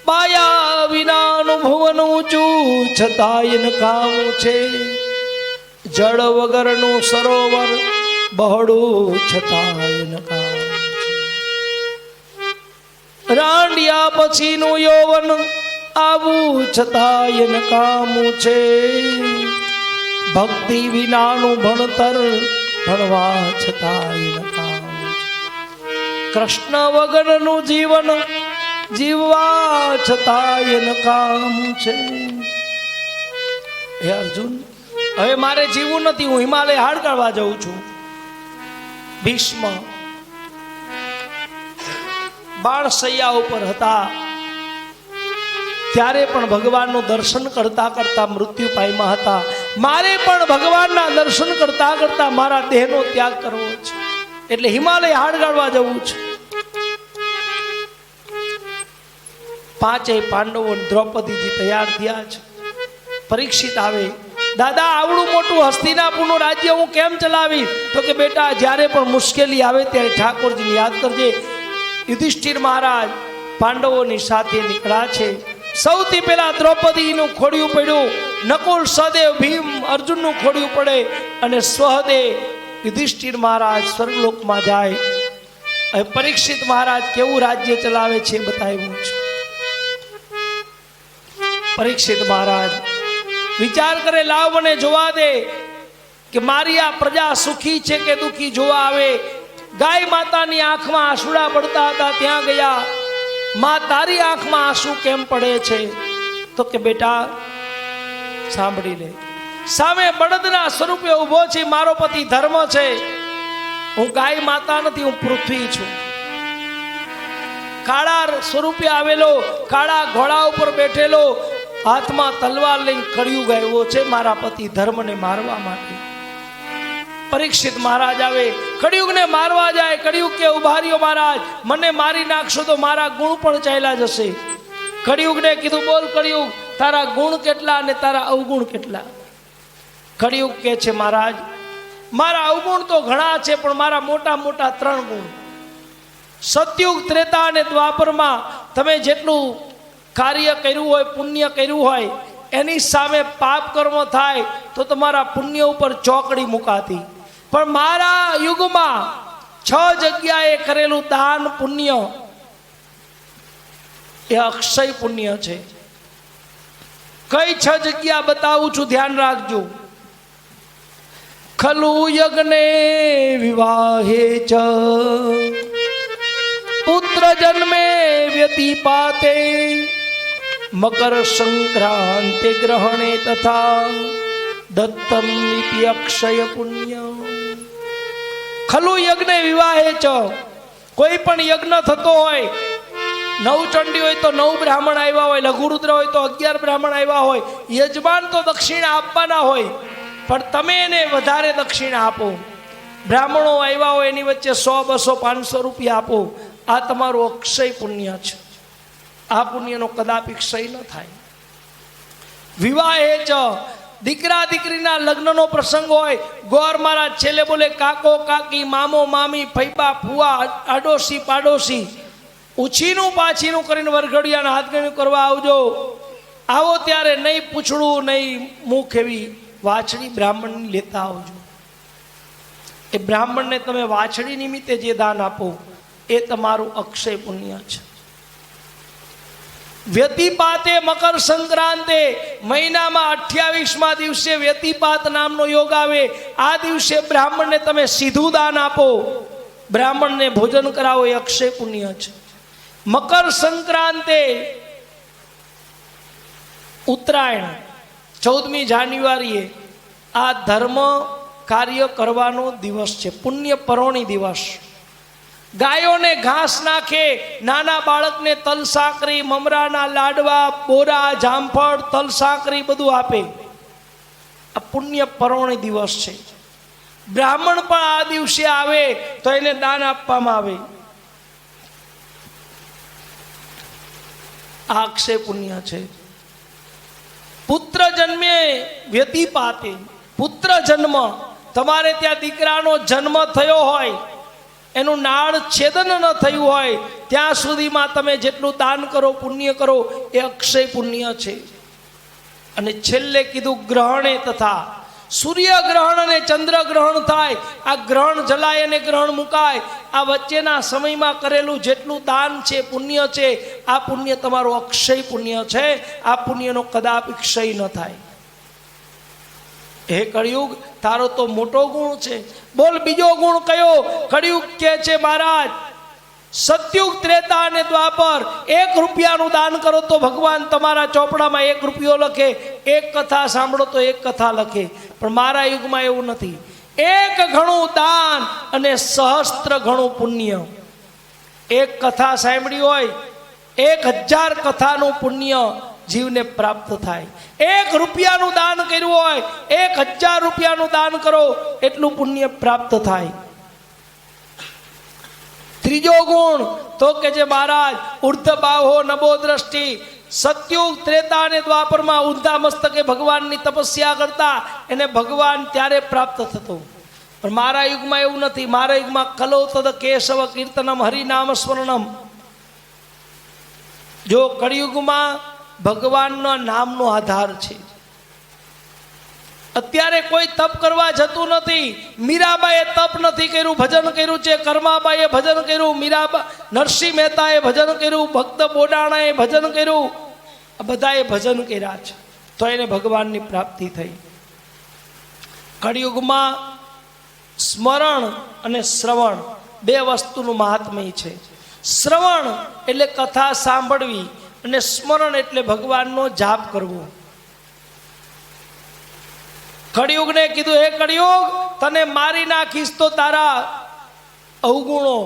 પાયા વિનાનું ભુવન ઊંચું છતાંય નકામું છે. જળ વગરનું સરોવર બહોળું છતાંય નકામું છે. રાંડિયા પછીનું યૌવન આવું છતાંય નકામું છે. ભક્તિ વિનાનું ભણતર ભણવા છતાંય નકામું છે. કૃષ્ણ વગરનું જીવન જીવવા છતાંય નકામું છે. હે અર્જુન, હવે મારે જીવવું નથી. હું હિમાલય હાડ કાઢવા જાઉં છું. ભીષ્મ બાણસૈયા ઉપર હતા ત્યારે પણ ભગવાનનું દર્શન કરતા કરતા મૃત્યુ પામ્યા હતા. મારે પણ ભગવાનના દર્શન કરતા કરતા મારા દેહનો ત્યાગ કરવો છે. એટલે હિમાલય હાડ કાઢવા જવું છે. પાંચેય પાંડવો દ્રૌપદીજી તૈયાર થયા છે. પરીક્ષિત આવે, દાદા આવડું મોટું હસ્તિનાપુરનું રાજ્ય હું કેમ ચલાવી? તો કે બેટા, જ્યારે પણ મુશ્કેલી આવે ત્યારે ઠાકોરજીને યાદ કરજે. યુધિષ્ઠિર મહારાજ પાંડવોની સાથે નીકળ્યા છે. સૌથી પહેલા દ્રૌપદીનું ખોડિયું પડ્યું. નકુલ સહદેવ ભીમ અર્જુનનું ખોડિયું પડે અને સ્વહદેવ યુધિષ્ઠિર મહારાજ સ્વર્ગલોકમાં જાય. હવે પરીક્ષિત મહારાજ કેવું રાજ્ય ચલાવે છે બતાવ્યું છે. પરીક્ષિત મહારાજ વિચાર કરે, લાવ મને જોવા દે કે મારી આ પ્રજા સુખી છે કે દુખી જોવા આવે. ગાય માતાની આંખમાં આંસુડા પડતા હતા, ત્યાં ગયા. માં, તારી આંખમાં આંસુ કેમ પડે છે? તો કે બેટા સાંભળી લે. સામે બળદના સ્વરૂપે ઉભો છે મારો પતિ ધર્મ છે. હું ગાય માતા નથી, હું પૃથ્વી છું. કાળા સ્વરૂપે આવેલો, કાળા ઘોડા ઉપર બેઠેલો, હાથમાં તલવાર લઈને કળિયુગ આવ્યો છે મારા પતિ ધર્મને મારવા માટે. પરીક્ષિત મહારાજ આવે, કળિયુગને મારવા જાય. કળિયુગ કે ઉભા રહ્યો મહારાજ, મને મારી નાખશો તો મારા ગુણ પણ ચાલ્યા જશે. કળિયુગને કીધું, બોલ કળિયુગ, તારા ગુણ કેટલા અને તારા અવગુણ કેટલા? કળિયુગ કે છે, મહારાજ મારા અવગુણ તો ઘણા છે, પણ મારા મોટા મોટા 3 ગુણ. સતયુગ, ત્રેતા અને દ્વાપરમાં તમે જેટલું કાર્ય કર્યું હોય, પુણ્ય કર્યું હોય, એની સામે પાપ કર્મ થાય તો તમારા પુણ્ય ઉપર ચોકડી મુકાતી. પણ મારા યુગમાં 6 જગ્યાએ કરેલું દાન પુણ્ય એ અક્ષય પુણ્ય છે. કઈ 6 જગ્યા બતાવું છું, ધ્યાન રાખજો. ખલુ યજ્ઞે વિવાહે ચ જન્મે વ્યતિપાતે મકર સંક્રાંતે ગ્રહણે તથા દત્તમ ઇતિ અક્ષય પુણ્ય. ખલુ યજ્ઞ વિવાહે ચ, કોઈ પણ યજ્ઞ થતો હોય, 9 ચંડી હોય તો 9 બ્રાહ્મણ આવ્યા હોય, લઘુરુદ્ર હોય તો 11 બ્રાહ્મણ આવ્યા હોય, યજમાન તો દક્ષિણા આપવાના હોય, પણ તમે એને વધારે દક્ષિણા આપો. બ્રાહ્મણો આવ્યા હોય એની વચ્ચે 100, 200, 500 રૂપિયા આપો. આ તમારું અક્ષય પુણ્ય છે. આ પુણ્યનો કદાપી ક્ષય ન થાય. વિવાહે ચ, દીકરા દીકરીના લગ્નનો પ્રસંગ હોય, ગોર મહારાજ છેલ્લે બોલે કાકો કાકી, મામો મામી, ફૈબા ફુવા, આડોશી પાડોશી, ઉછીનું પાછીનું કરીને વરઘડિયાના હાથગણ્યું કરવા આવજો. આવો ત્યારે નહીં પૂછડું નહીં મુખ એવી વાછડી બ્રાહ્મણની લેતા આવજો. એ બ્રાહ્મણને તમે વાછડી નિમિત્તે જે દાન આપો એ તમારું અક્ષય પુણ્ય છે. વ્યતિપાતે મકર સંક્રાંતે, મહિનામાં 28મા દિવસે વ્યતિપાત નામનો યોગ આવે. આ દિવસે બ્રાહ્મણને તમે સીધું દાન આપો, બ્રાહ્મણને ભોજન કરાવો, એ અક્ષય પુણ્ય છે. મકર સંક્રાંતે ઉત્તરાયણ 14મી જાન્યુઆરીએ આ ધર્મ કાર્ય કરવાનો દિવસ છે, પુણ્ય પરોણી દિવસ. ગાયોને ઘાસ નાખે, નાના બાળકને તલ સાકરી, મમરાના લાડવા, બોરા, જામફળ, તલ સાકરી બધું આપે. આ પુણ્ય પરોણી દિવસ છે. બ્રાહ્મણ પણ આ દિવસે આવે તો એને દાન આપવામાં આવે. આ અક્ષય પુણ્ય છે. પુત્ર જન્મે વ્યતિપાતે, પુત્ર જન્મ, તમારે ત્યાં દીકરાનો જન્મ થયો હોય, એનું નાળ છેદન ન થયું હોય ત્યાં સુધીમાં તમે જેટલું દાન કરો, પુણ્ય કરો, એ અક્ષય પુણ્ય છે. અને છેલ્લે કીધું ગ્રહણે તથા, સૂર્ય ગ્રહણ અને ચંદ્ર ગ્રહણ થાય, આ ગ્રહણ જલાય અને ગ્રહણ મુકાય, આ વચ્ચેના સમયમાં કરેલું જેટલું દાન છે, પુણ્ય છે, આ પુણ્ય તમારું અક્ષય પુણ્ય છે. આ પુણ્યનો કદાપી ક્ષય ન થાય. હે કળિયુગ, તારો તો મોટો ગુણ છે. બોલ બીજો ગુણ કયો? કળિયુગ કે છે મહારાજ, સતયુગ, ત્રેતા અને દ્વાપર 1 રૂપિયાનું દાન કરો તો ભગવાન તમારા ચોપડામાં 1 રૂપિયો લખે. 1 કથા સાંભળો તો 1 કથા લખે. પણ મારા યુગમાં એવું નથી. 1 ગણું દાન અને સહસ્ત્ર ગણું પુણ્ય. 1 કથા સાંભળી હોય, 1000 કથાનું પુણ્ય જીવને પ્રાપ્ત થાય. 1 રૂપિયાનું દાન કર્યું હોય, 1000 રૂપિયાનું દાન કરો એટલું પુણ્ય પ્રાપ્ત થાય. ત્રીજો ગુણ તો કે જે મહારાજ, ઉર્ધ બાહો નભો દ્રષ્ટિ, સતયુગ, ત્રેતા અને દ્વાપરમાં ઊંધા મસ્તકે ભગવાનની તપસ્યા કરતા, એને ભગવાન ત્યારે પ્રાપ્ત થતો. પણ મારા યુગમાં એવું નથી. મારા યુગમાં કલો તદ કેશવ કીર્તનમ હરિનામ સ્મરણમ. જો કળિયુગમાં ભગવાનના નામનો આધાર છે. અત્યારે કોઈ તપ કરવા જતું નથી. મીરાબાઈએ તપ નથી કર્યું, ભજન કર્યું છે. કર્માબાઈએ ભજન કર્યું, નરસિંહ મહેતાએ ભજન કર્યું, ભક્ત બોડાણાએ ભજન કર્યું, બધાએ ભજન કર્યા છે, તો એને ભગવાનની પ્રાપ્તિ થઈ. કળિયુગમાં સ્મરણ અને શ્રવણ 2 વસ્તુનું મહાત્મ્ય છે. શ્રવણ એટલે કથા સાંભળવી, અને સ્મરણ એટલે ભગવાનનો જાપ કરવો. કળિયુગને કીધું, હે કળિયુગ, તને મારી નાખીશ તો તારા અવગુણો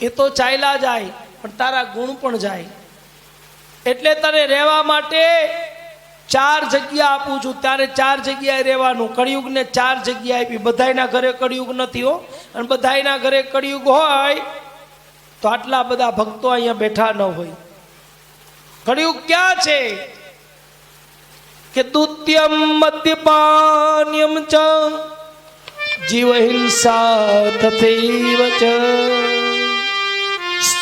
એ તો ચાલ્યા જાય, પણ તારા ગુણ પણ જાય. એટલે તને રહેવા માટે 4 જગ્યા આપું છું. ત્યારે 4 જગ્યાએ રહેવાનું. કળિયુગને 4 જગ્યા આપી. બધાયના ઘરે કળિયુગ નથી હો. અને બધાયના ઘરે કળિયુગ હોય તો આટલા બધા ભક્તો અહીંયા બેઠા ન હોય. કળિયુગ ક્યાં છે? કે દુત્યમ મદ્યપાન્યમ ચ જીવ હિંસા તથૈવ ચ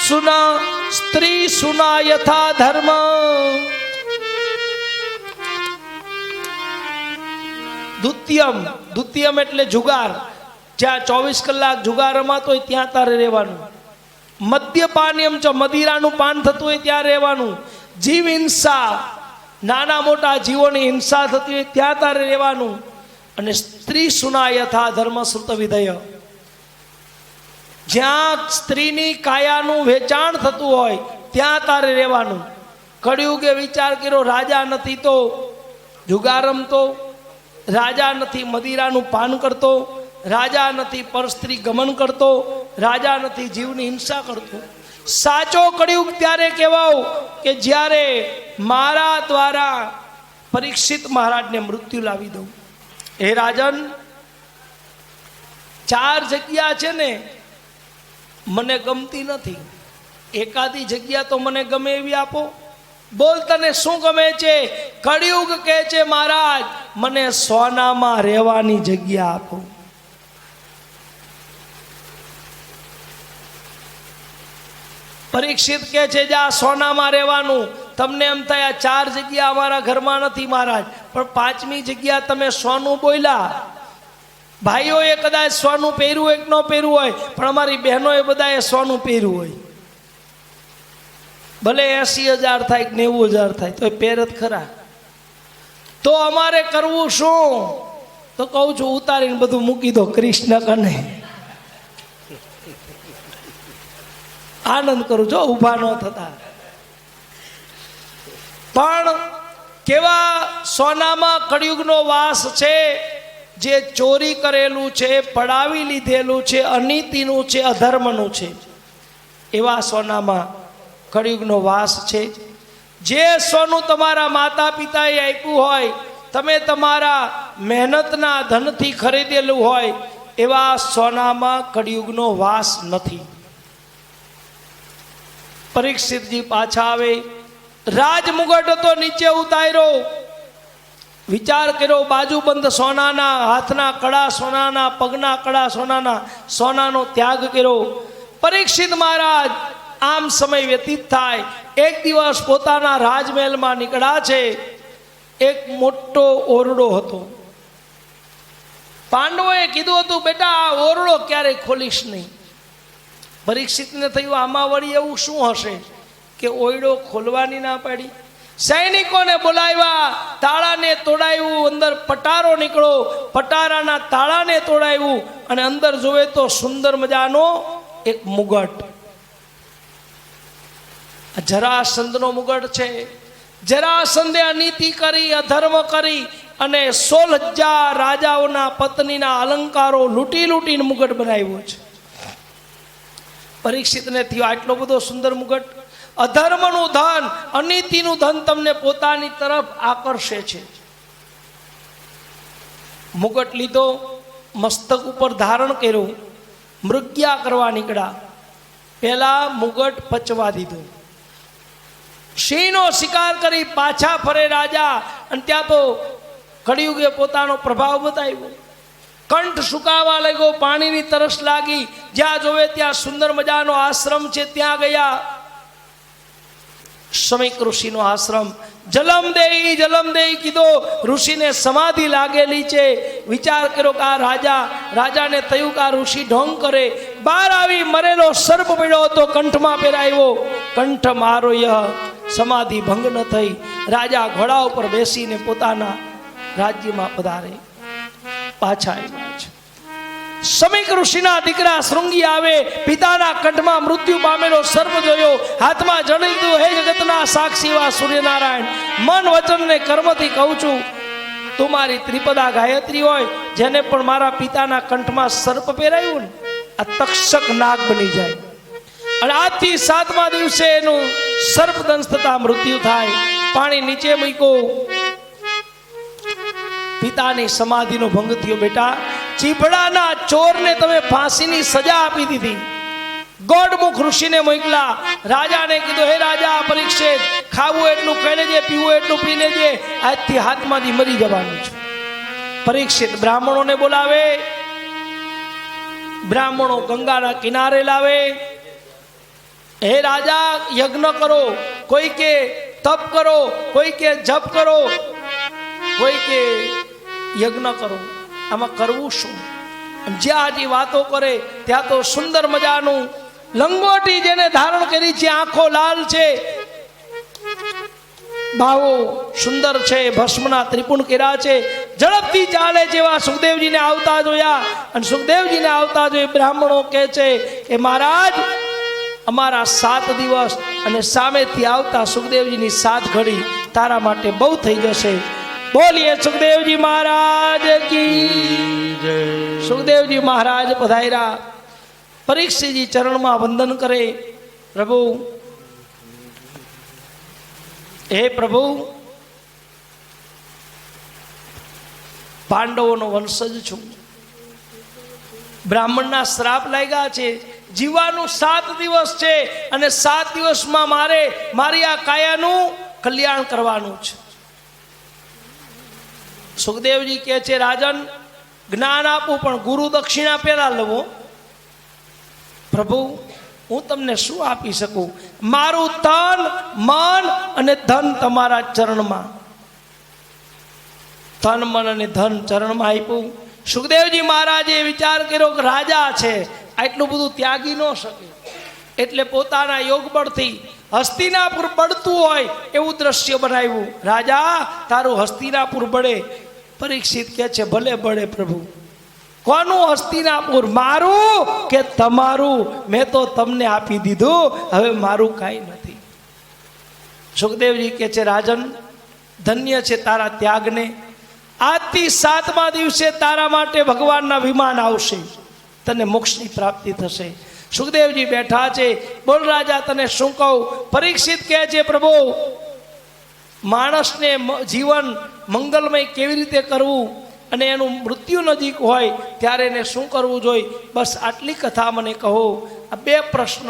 સુના સ્ત્રી સુના યથા ધર્મ. દુત્યમ એટલે જુગાર. જ્યાં 24 કલાક જુગાર રમાતો હોય ત્યાં તારે રહેવાનું. મદ્યપાન્યમ ચ, મદિરાનું પાન થતું હોય ત્યાં રહેવાનું. જીવ હિંસા, નાના મોટા જીવોની હિંસા થતી હોય ત્યાં તારે રહેવાનું. અને સ્ત્રી સુના યથા ધર્મ શ્રુત વિધેય, જ્યાં સ્ત્રીની કાયાનું વેચાણ થતું હોય ત્યાં તારે રહેવાનું. કળિયુગે વિચાર કર્યો, રાજા નથી તો જુગાર રમતો, રાજા નથી મદિરાનું પાન કરતો, રાજા નથી પરસ્ત્રી ગમન કરતો, રાજા નથી જીવની હિંસા કરતો. સાચો કળિયુગ ત્યારે કહેવાય કે જ્યારે મારા દ્વારા પરીક્ષિત મહારાજને મૃત્યુ લાવી દઉં. હે રાજન, 4 જગ્યા છે ને મને ગમતી નથી, એકાદી જગ્યા તો મને ગમે એવી આપો. બોલ, તને શું ગમે છે? કળિયુગ કહે છે, મહારાજ મને સોનામાં રહેવાની જગ્યા આપો. પરીક્ષિત કહે છે, જા સોનામાં રહેવાનું. તમને એમ થાય 4 જગ્યા અમારા ઘરમાં નથી મહારાજ, પણ 5મી જગ્યા તમે સોનું બોલ્યા. ભાઈઓએ કદાચ સોનું પહેર્યું હોય કે ન પહેર્યું હોય, પણ અમારી બહેનોએ બધાએ સોનું પહેર્યું હોય. ભલે 80,000 થાય કે 90,000 થાય તો પહેરત ખરા. તો અમારે કરવું શું? તો કહું છું, ઉતારીને બધું મૂકી દો કૃષ્ણ કને. આનંદ કરું છો, ઊભા ન થતા. પણ કેવા સોનામાં કળિયુગનો વાસ છે, જે ચોરી કરેલું છે, પડાવી લીધેલું છે, અનીતિનું છે, અધર્મનું છે, એવા સોનામાં કળિયુગનો વાસ છે. જે સોનું તમારા માતા પિતાએ આપ્યું હોય, તમે તમારા મહેનતના ધનથી ખરીદેલું હોય, એવા સોનામાં કળિયુગનો વાસ નથી. પરીક્ષિતજી પાછા આવે, રાજમુગટ તો નીચે ઉતાર્યો. વિચાર કર્યો, બાજુબંધ સોનાના, હાથના કડા સોનાના, પગના કડા સોનાના, સોનાનો ત્યાગ કર્યો. પરીક્ષિત મહારાજ આમ સમય વ્યતીત થાય. એક દિવસ પોતાના રાજમહેલમાં નીકળ્યા છે. એક મોટો ઓરડો હતો. પાંડવોએ કીધું હતું, બેટા આ ઓરડો ક્યારેય ખોલીશ નહીં. પરીક્ષિતને થયું, આમાં વળી એવું શું હશે કે ઓરડો ખોલવાની ના પાડી. સૈનિકોને બોલાવ્યા, તાળાને તોડાવ્યું, અંદર પટારો નીકળો, પટારાના તાળાને તોડાવ્યું, અને અંદર જોવે તો સુંદર મજાનો એક મુગટ. જરાસંધનો મુગટ છે. જરાસંધે અનીતિ કરી, અધર્મ કરી અને 16,000 રાજાઓના પત્નીના અલંકારો લૂંટી લૂંટીને મુગટ બનાવ્યો છે. પરીક્ષિતને થયો, આટલો બધો સુંદર મુગટ, અધર્મનું ધન, અનીતિનું ધન તમને પોતાની તરફ આકર્ષે છે. મુગટ લીધો, મસ્તક ઉપર ધારણ કર્યું, મૃગ્યા કરવા નીકળ્યા. પહેલા મુગટ પચવા દીધો. સિંહનો શિકાર કરી પાછા ફરે રાજા, અને ત્યાં તો કળિયુગે પોતાનો પ્રભાવ બતાવ્યો. કંઠ સુકાવા લાગ્યો, પાણીની તરસ લાગી. જ્યાં જોવે ત્યાં સુંદર મજાનો આશ્રમ છે, ત્યાં ગયા. સમીક ઋષિનો આશ્રમ. જલમદેહી કીધો. ઋષિને સમાધિ લાગેલી છે. વિચાર કર્યો કે આ રાજાને થયું કે આ ઋષિ ઢોંગ કરે. બહાર આવી મરેલો સર્પ પડ્યો હતો, કંઠમાં પહેરાવ્યો. કંઠ મારો સમાધિ ભંગ ન થઈ. રાજા ઘોડા ઉપર બેસીને પોતાના રાજ્યમાં પધારે. પાછા આવ્યા છે. સમીક ઋષિના દીકરા શૃંગી આવે. પિતાના કંઠમાં મૃત્યુ પામેલો સર્પ જોયો, હાથમાં જડી દીધું, હે જગતના સાક્ષી એવા સૂર્યનારાયણ, મન વચન ને કર્મથી કહું છું, તું મારી ત્રિપદા ગાયત્રી હોય, જેને પણ મારા પિતાના કંઠમાં સર્પ પહેરાયું ને, આ તક્ષક નાગ બની જાય. અને આજથી 7મા દિવસે એનું સર્પ દંશ થતા મૃત્યુ થાય. પાણી નીચે મૂક્યો. પિતાની સમાધિનો ભંગ થયો. બેટા, ચીભડાના ચોરને તમે ફાંસીની સજા આપી દીધી. ગોડમુખ ઋષિને મોકલા. રાજાને કીધું, હે રાજા પરીક્ષિત, ખાવું એટલું ખાઈ લેજે, પીવું એટલું પી લેજે, આજથી હાથમાંથી મરી જવાનું છે. પરીક્ષિત બ્રાહ્મણોને બોલાવે. બ્રાહ્મણો ગંગાના કિનારે લાવે. હે રાજા, યજ્ઞ કરો. કોઈ કે તપ કરો, કોઈ કે જપ કરો, કોઈ કે યજ્ઞ કરો. આમાં કરવું શું? જ્યાં જે વાતો કરે ત્યાં તો સુંદર મજાનું લંગોટી જેને ધારણ કરી છે, આંખો લાલ છે, બાવો સુંદર છે, ભસ્મના ત્રિપુણ કર્યા છે, ઝડપથી ચાલે જેવા સુખદેવજીને આવતા જોયા અને સુખદેવજીને આવતા જોઈ બ્રાહ્મણો કહે છે કે મહારાજ અમારા 7 દિવસ અને સામેથી આવતા સુખદેવજીની 7 ઘડી તારા માટે બહુ થઈ જશે. બોલીએ સુખદેવજી મહારાજ કી. સુખદેવજી મહારાજ પધાર્યા. પરીક્ષિતજી ચરણમાં વંદન કરે. પ્રભુ, હે પ્રભુ, પાંડવોનો વંશજ છું. બ્રાહ્મણના શ્રાપ લાગ્યા છે. જીવવાનું 7 દિવસ છે અને 7 દિવસમાં મારી આ કાયાનું કલ્યાણ કરવાનું છે. સુખદેવજી કહે છે રાજન, જ્ઞાન આપું પણ ગુરુ દક્ષિણા પેલા લવો. પ્રભુ, હું તમને શું આપી શકું? મારું તન, મન અને ધન તમારા ચરણમાં. તન, મન અને ધન ચરણમાં આપ્યું. સુખદેવજી મહારાજે વિચાર કર્યો કે રાજા છે, આટલું બધું ત્યાગી ન શકે, એટલે પોતાના યોગ બળથી હસ્તિનાપુર બળતું હોય એવું દ્રશ્ય બનાવ્યું. રાજા, તારું હસ્તિનાપુર બળે. પરીક્ષિત કહે છે ભલે બળે પ્રભુ. કોનું હસ્તિનાપુર? મારું કે તમારું? મેં તો તમને આપી દીધું, હવે મારું કાંઈ નથી. સુખદેવજી કહે છે રાજન, ધન્ય છે તારા ત્યાગને. આજથી 7મા દિવસે તારા માટે ભગવાનના વિમાન આવશે, તને મોક્ષની પ્રાપ્તિ થશે. સુખદેવજી બેઠા છે. બોલ રાજા, તને શું કહું? પરીક્ષિત કહે છે પ્રભુ, માણસને જીવન મંગલમય કેવી રીતે કરવું અને એનું મૃત્યુ નજીક હોય ત્યારે એને શું કરવું જોઈએ, બસ આટલી કથા મને કહો. આ 2 પ્રશ્ન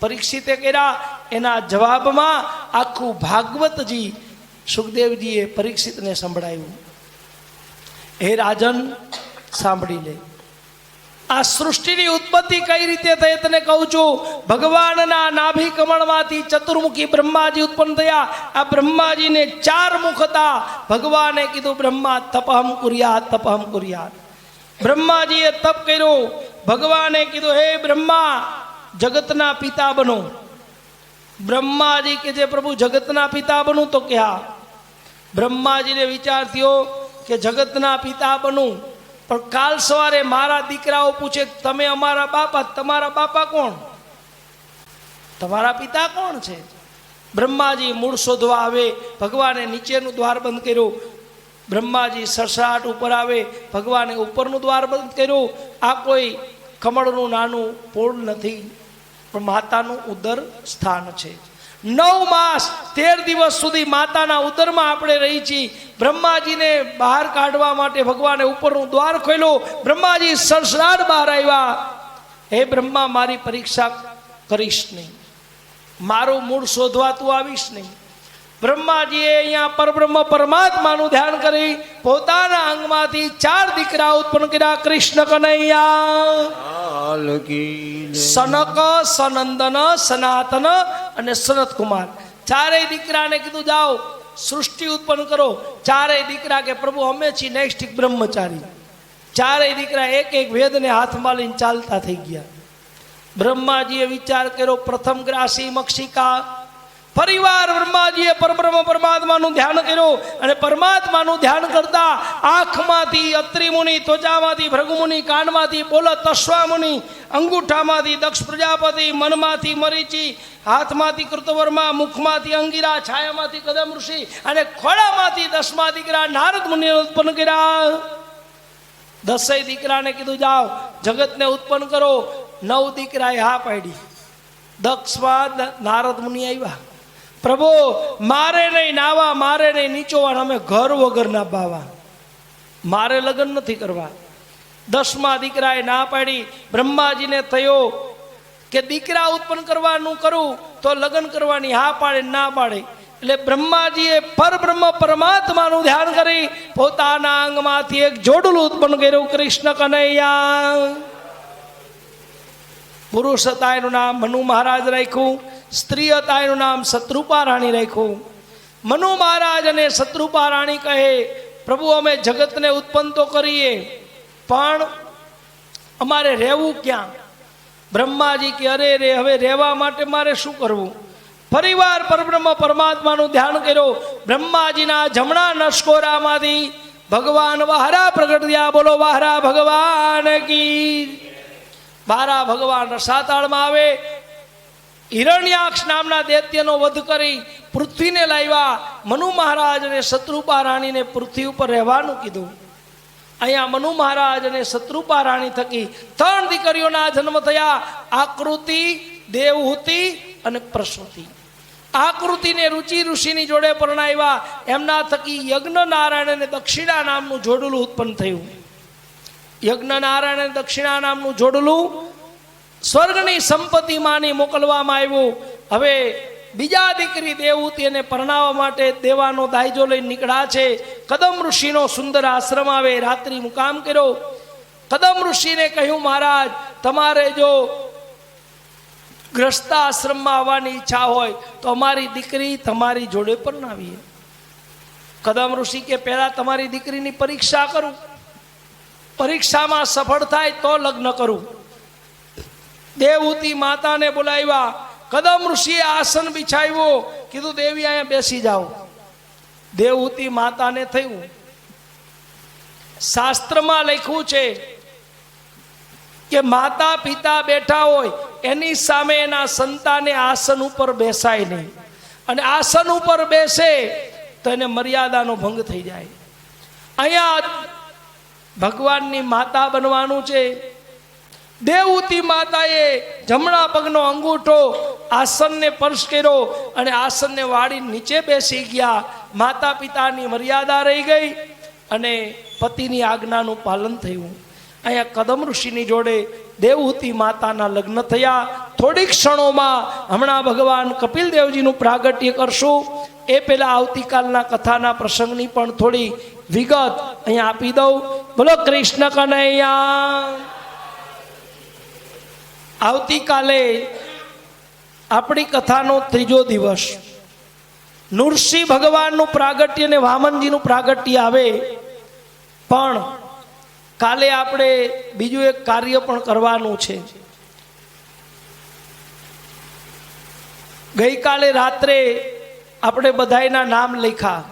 પરીક્ષિતે કર્યા. એના જવાબમાં આખું ભાગવતજી સુખદેવજીએ પરીક્ષિતને સંભળાવ્યું. હે રાજન, સાંભળી લે. આ સૃષ્ટિની ઉત્પત્તિ કઈ રીતે થઈ તને કહું છું. ભગવાનના નાભી કમળમાંથી ચતુર્મુખી બ્રહ્માજી ઉત્પન્ન થયા. આ બ્રહ્માજીને 4 મુખ હતા. ભગવાને કીધું બ્રહ્મા તપહમ કુર્યાત, તપહમ કુર્યાત. બ્રહ્માજીએ તપ કર્યો. ભગવાને કીધું હે બ્રહ્મા, જગતના પિતા બનો. બ્રહ્માજી કે જે પ્રભુ જગતના પિતા બનું, તો કે હા. બ્રહ્માજીને વિચાર થયો કે જગતના પિતા બનું, પણ કાલ સવારે મારા દીકરાઓ પૂછે તમે અમારા બાપા, તમારા બાપા કોણ? તમારા પિતા કોણ છે? બ્રહ્માજી મૂળ શોધવા આવે. ભગવાને નીચેનું દ્વાર બંધ કર્યું. બ્રહ્માજી સરસાટ ઉપર આવે. ભગવાને ઉપરનું દ્વાર બંધ કર્યું. આ કોઈ કમળનું નાનું પોળ નથી, પણ માતાનું ઉદર સ્થાન છે. 9 માસ 13 દિવસ સુધી માતાના ઉદરમાં આપણે રહી છીએ. બ્રહ્માજીને બહાર કાઢવા માટે ભગવાને ઉપરનું દ્વાર ખોલ્યું. બ્રહ્માજી સરસરાટ બહાર આવ્યા. હે બ્રહ્મા, મારી પરીક્ષા કરીશ નહીં, મારું મૂળ શોધવા તું આવીશ નહીં. બ્રહ્માજીએ અહીંયા પરબ્રહ્મ પરમાત્માનું ધ્યાન કરી પોતાના અંગમાંથી 4 દીકરા ઉત્પન્ન કર્યા. કૃષ્ણ કનૈયા, સનક, સનંદન, સનાતન અને સનત કુમાર. 4 દીકરાને કીધું જાઓ સૃષ્ટિ ઉત્પન્ન કરો. 4 દીકરા કે પ્રભુ અમે છીએ નૈષ્ઠિક બ્રહ્મચારી. 4 દીકરા એક વેદને હાથમાં લઈને ચાલતા થઈ ગયા. બ્રહ્માજીએ વિચાર કર્યો, પ્રથમ ગ્રાસી મક્ષિકા. ફરીવાર બ્રહ્માજીએ પરબ્રહ્મ પરમાત્માનું ધ્યાન કર્યું અને પરમાત્માનું ધ્યાન કરતા આંખમાંથી અત્રિ મુનિ, ત્વચામાંથી ભૃગુ મુનિ, કાનમાંથી પોલત અશ્વા મુનિ, અંગૂઠામાંથી દક્ષ પ્રજાપતિ, મનમાંથી મરીચી, હાથમાંથી કૃતવર્મા, મુખમાંથી અંગીરા, છાયામાંથી કદમ ઋષિ અને ખોળામાંથી 10મા દીકરા નારદ મુનિ ઉત્પન્ન કર્યા. 10 દીકરાને કીધું જાઓ જગતને ઉત્પન્ન કરો. 9 દીકરાએ હા પાડી. દક્ષમાં નારદ મુનિ આવ્યા. પ્રભુ, મારે નહીં નાવા, મારે નહીં નીચોવા, અમે ઘર વગરના બાવા, મારે લગ્ન નથી કરવા. 10મા દીકરાએ ના પાડી. બ્રહ્માજીને થયો કે દીકરા ઉત્પન્ન કરવાનું કરું તો લગ્ન કરવાની હા પાડે, ના પાડે. એટલે બ્રહ્માજીએ પરબ્રહ્મ પરમાત્માનું ધ્યાન કરી પોતાના અંગમાંથી એક જોડલું ઉત્પન્ન કર્યું. કૃષ્ણ કનૈયા. પુરુષ હતા એનું નામ મનુ મહારાજ રાખ્યું. સ્ત્રી હતા એનું નામ શત્રુપા રાણી રાખ્યું. મનુ મહારાજ અને શત્રુપા રાણી કહે, પ્રભુ અમે જગતને ઉત્પન્ન તો કરીએ પણ અમારે રહેવું ક્યાં? બ્રહ્માજી કે અરે રે, હવે રહેવા માટે મારે શું કરવું? ફરીવાર પરબ્રહ્મ પરમાત્માનું ધ્યાન કર્યું. બ્રહ્માજીના જમણા નસકોરામાંથી ભગવાન વાહરા પ્રગટ થયા. બોલો વાહરા ભગવાન કી. વાહરા ભગવાન રસાતાળમાં આવે. હિરણ્યાક્ષ નામના દૈત્યનો વધ કરી પૃથ્વીને લાવ્યા. મનુ મહારાજ અને શત્રુપા રાણીને પૃથ્વી ઉપર રહેવાનું કીધું. અહીંયા મનુ મહારાજ અને શત્રુપા રાણી થકી 3 દીકરીઓના જન્મ થયા. આકૃતિ, દેવહૂતિ અને પ્રસૂતિ. આકૃતિને રુચિ ઋષિની જોડે પરણાવ્યા. એમના થકી યજ્ઞ નારાયણ અને દક્ષિણા નામનું જોડલું ઉત્પન્ન થયું. યજ્ઞ નારાયણ અને દક્ષિણા નામનું જોડલું સ્વર્ગની સંપત્તિ માની મોકલવામાં આવ્યું. હવે બીજા દીકરી દેવહૂતિને પરણાવવા માટે દેવાનો દાયજો લઈને નીકળ્યા છે. કદમ ઋષિનો સુંદર આશ્રમ આવે. રાત્રિ મુકામ કર્યો. કદમ ઋષિને કહ્યું, મહારાજ તમારે જો ગ્રસ્ત આશ્રમમાં આવવાની ઈચ્છા હોય તો અમારી દીકરી તમારી જોડે પરણાવીએ. કદમ ઋષિ કે પહેલા તમારી દીકરીની પરીક્ષા કરું, પરીક્ષામાં સફળ થાય તો લગ્ન કરું. દેવહૂતિ માતાને બોલાવ્યા. કદમ ઋષિએ આસન બિછાવ્યો. કીધું દેવી અહીંયા બેસી જાઓ. દેવહૂતિ માતાને થયું, શાસ્ત્રમાં લખ્યું છે કે માતા પિતા બેઠા હોય એની સામે એના સંતાને આસન ઉપર બેસાય નહીં, અને આસન ઉપર બેસે તો એને મર્યાદાનો ભંગ થઈ જાય. અહીંયા ભગવાનની માતા બનવાનું છે. દેવહૂતિ માતાએ જમણા પગનો અંગૂઠો આસનને સ્પર્શ કર્યો અને આસનને વાળી નીચે બેસી ગયા. માતા પિતાની મર્યાદા રહી ગઈ અને પતિની આજ્ઞાનું પાલન થયું. અહીંયા કદમ ઋષિની જોડે દેવહૂતિ માતાના લગ્ન થયા. થોડીક ક્ષણોમાં હમણાં ભગવાન કપિલ દેવજીનું પ્રાગટ્ય કરશું. એ પહેલા આવતીકાલના કથાના પ્રસંગની પણ થોડી વિગત અહીંયા આપી દઉં. બોલો કૃષ્ણ કનૈયા. આવતીકાલે આપણી કથાનો 3જો દિવસ. નૃસિંહ ભગવાનનું પ્રાગટ્ય અને વામનજીનું પ્રાગટ્ય આવે. પણ કાલે આપણે બીજું એક કાર્ય પણ કરવાનું છે. ગઈકાલે રાત્રે આપણે બધાયના નામ લખ્યા.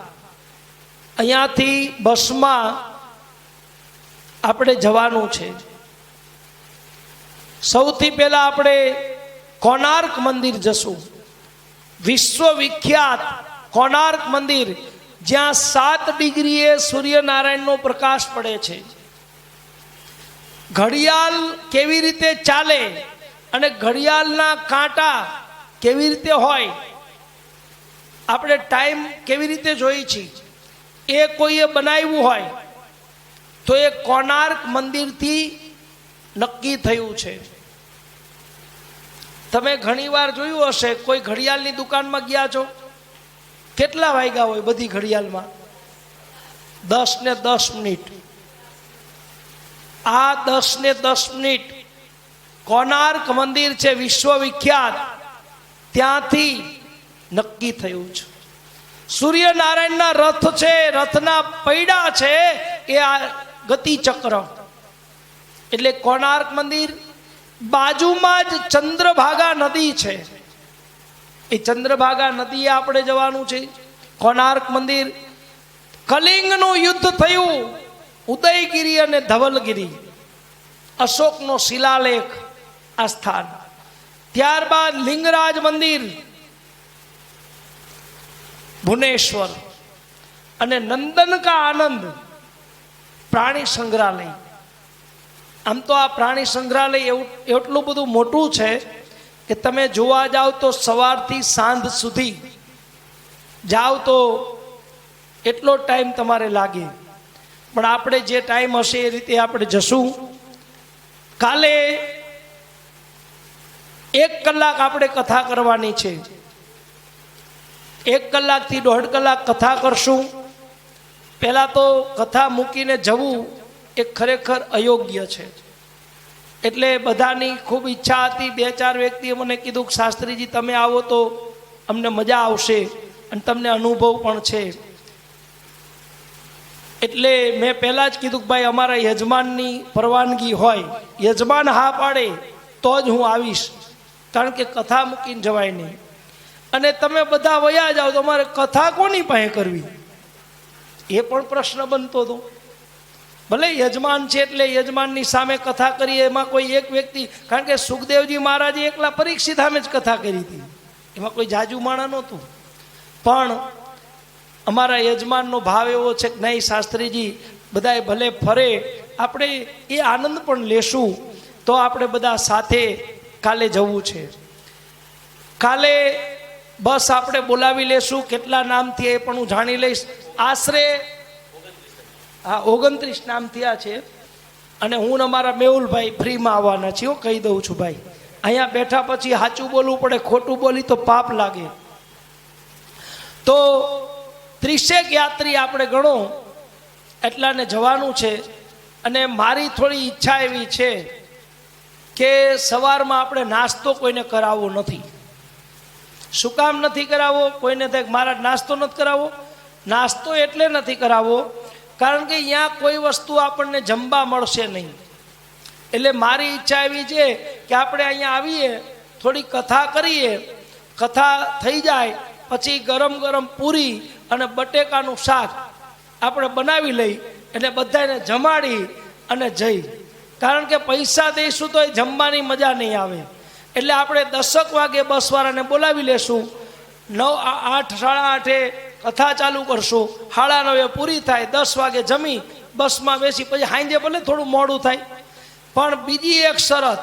અહીંયાથી બસમાં આપણે જવાનું છે. સૌથી પહેલા આપણે કોણાર્ક મંદિર જશું. વિશ્વવિખ્યાત કોણાર્ક મંદિર, જ્યાં 7 ડિગ્રીએ સૂર્યનારાયણનો પ્રકાશ પડે છે. ઘડિયાળ કેવી રીતે ચાલે અને ઘડિયાળના કાંટા કેવી રીતે હોય, આપણે ટાઈમ કેવી રીતે જોઈ છીએ, એ કોઈએ બનાવ્યું હોય તો એ કોણાર્ક મંદિરથી નક્કી થયું છે. તમે ઘણીવાર જોયું હશે, કોઈ ઘડિયાળની દુકાનમાં ગયા છો, કેટલા વાગ્યા હોય બધી ઘડિયાળમાં? 10 ને 10 મિનિટ. આ 10 ને 10 મિનિટ કોણાર્ક મંદિર છે વિશ્વવિખ્યાત, ત્યાંથી નક્કી થયું છે. સૂર્યનારાયણના રથ છે, રથના પૈડા છે એ આ ગતિચક્ર. એટલે કોણાર્ક મંદિર બાજુમાં જ ચંદ્રભાગા નદી છે. એ ચંદ્રભાગા નદીએ આપણે જવાનું છે. કોણાર્ક મંદિર, કલિંગનું યુદ્ધ થયું, ઉદયગીરી અને ધવલગીરી, અશોકનો શિલાલેખ આ સ્થાન. ત્યારબાદ લિંગરાજ મંદિર ભુવનેશ્વર અને નંદન કા આનંદ પ્રાણી સંગ્રહાલય. આમ તો આ પ્રાણી સંગ્રહાલય એટલું બધું મોટું છે કે તમે જોવા જાઓ તો સવારથી સાંજ સુધી જાઓ તો એટલો ટાઈમ તમારે લાગે. પણ આપણે જે ટાઈમ હશે એ રીતે આપણે જશું. કાલે 1 કલાક આપણે કથા કરવાની છે. 1 કલાકથી 1.5 કલાક કથા કરશું. પહેલાં તો કથા મૂકીને જવું એ ખરેખર અયોગ્ય છે. એટલે બધાની ખૂબ ઈચ્છા હતી. 2-4 વ્યક્તિએ મને કીધું કે શાસ્ત્રીજી તમે આવો તો અમને મજા આવશે અને તમને અનુભવ પણ છે. એટલે મેં પહેલાં જ કીધું કે ભાઈ અમારા યજમાનની પરવાનગી હોય, યજમાન હા પાડે તો જ હું આવીશ, કારણ કે કથા મૂકીને જવાય નહીં. અને તમે બધા વયા જાઓ તો અમારે કથા કોની પાસે કરવી? એ પણ પ્રશ્ન બનતો હતો. ભલે યજમાન છે એટલે યજમાનની સામે કથા કરીએ, એમાં કોઈ એક વ્યક્તિ, કારણ કે સુખદેવજી મહારાજે એકલા પરીક્ષિત સામે જ કથા કરી હતી, એમાં કોઈ જાજુ માણા નહોતું. પણ અમારા યજમાનનો ભાવ એવો છે કે નહીં શાસ્ત્રીજી બધાએ ભલે ફરે, આપણે એ આનંદ પણ લેશું, તો આપણે બધા સાથે કાલે જવું છે. કાલે બસ આપણે બોલાવી લેશું, કેટલા નામ થયા એ પણ હું જાણી લઈશ. આશરે 29 નામ થયા છે. અને હું ને અમારા મેહુલભાઈ ફ્રીમાં આવવાના છીએ, હું કહી દઉં છું ભાઈ. અહીંયા બેઠા પછી સાચું બોલવું પડે, ખોટું બોલી તો પાપ લાગે. તો 30 યાત્રી આપણે ગણો એટલાને જવાનું છે. અને મારી થોડી ઈચ્છા એવી છે કે સવારમાં આપણે નાસ્તો કોઈને કરાવવો નથી. શું કામ નથી કરાવવો? કોઈને થાય મારા નાસ્તો નથી કરાવવો. નાસ્તો એટલે નથી કરાવવો કારણ કે અહીંયા કોઈ વસ્તુ આપણને જમવા મળશે નહીં. એટલે મારી ઈચ્છા એવી છે કે આપણે અહીંયા આવીએ, થોડી કથા કરીએ, કથા થઈ જાય પછી ગરમ ગરમ પૂરી અને બટેકાનું શાક આપણે બનાવી લઈ એટલે બધાને જમાડી અને જઈ. કારણ કે પૈસા દઈશું તો એ જમવાની મજા નહીં આવે. એટલે આપણે 10 વાગે બસવાળાને બોલાવી લેશું, 8 સાડા 8 કથા ચાલુ કરશું, 9:30 પૂરી થાય, 10 વાગે જમી બસમાં બેસી પછી સાંજે ભલે થોડું મોડું થાય. પણ બીજી એક શરત,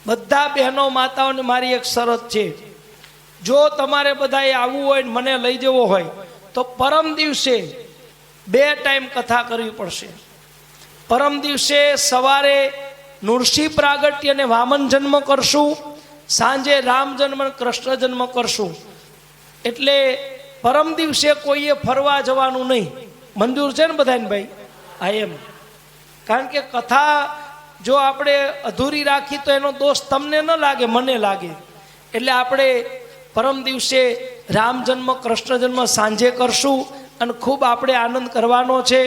બધા બહેનો માતાઓને મારી એક શરત છે, જો તમારે બધાએ આવવું હોય ને મને લઈ જવો હોય તો પરમ દિવસે 2 ટાઈમ કથા કરવી પડશે. પરમ દિવસે સવારે નૃસિંહ પ્રાગટ્ય અને વામન જન્મ કરશું, સાંજે રામ જન્મ કૃષ્ણ જન્મ કરશું. એટલે પરમ દિવસે કોઈએ ફરવા જવાનું નહીં. મંજૂર છે ને બધાને ભાઈ? હા એમ. કારણ કે કથા જો આપણે અધૂરી રાખી તો એનો દોષ તમને ન લાગે, મને લાગે. એટલે આપણે પરમ દિવસે રામ જન્મ કૃષ્ણ જન્મ સાંજે કરશું અને ખૂબ આપણે આનંદ કરવાનો છે.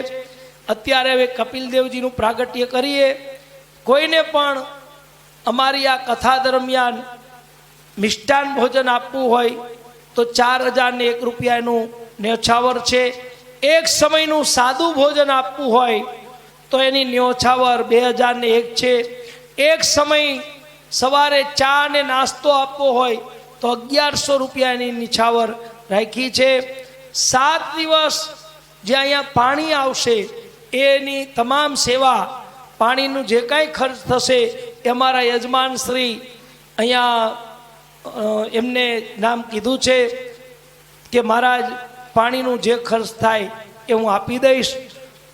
અત્યારે હવે કપિલદેવજીનું પ્રાગટ્ય કરીએ. કોઈને પણ અમારી આ કથા દરમિયાન મિષ્ટાન ભોજન આપવું હોય તો 4001 રૂપિયાનું ન્યોછાવર છે. એક સમયનું સાદું ભોજન આપવું હોય તો એની ન્યોછાવર 2001 છે. એક સમય સવારે ચા ને નાસ્તો આપવો હોય તો 1100 રૂપિયાની નિછાવર રાખી છે. 7 દિવસ જે અહીંયા પાણી આવશે એની તમામ સેવા, પાણીનું જે કાંઈ ખર્ચ થશે એ અમારા યજમાન શ્રી અહીંયા એમને નામ કીધું છે કે મહારાજ પાણીનું જે ખર્ચ થાય એ હું આપી દઈશ.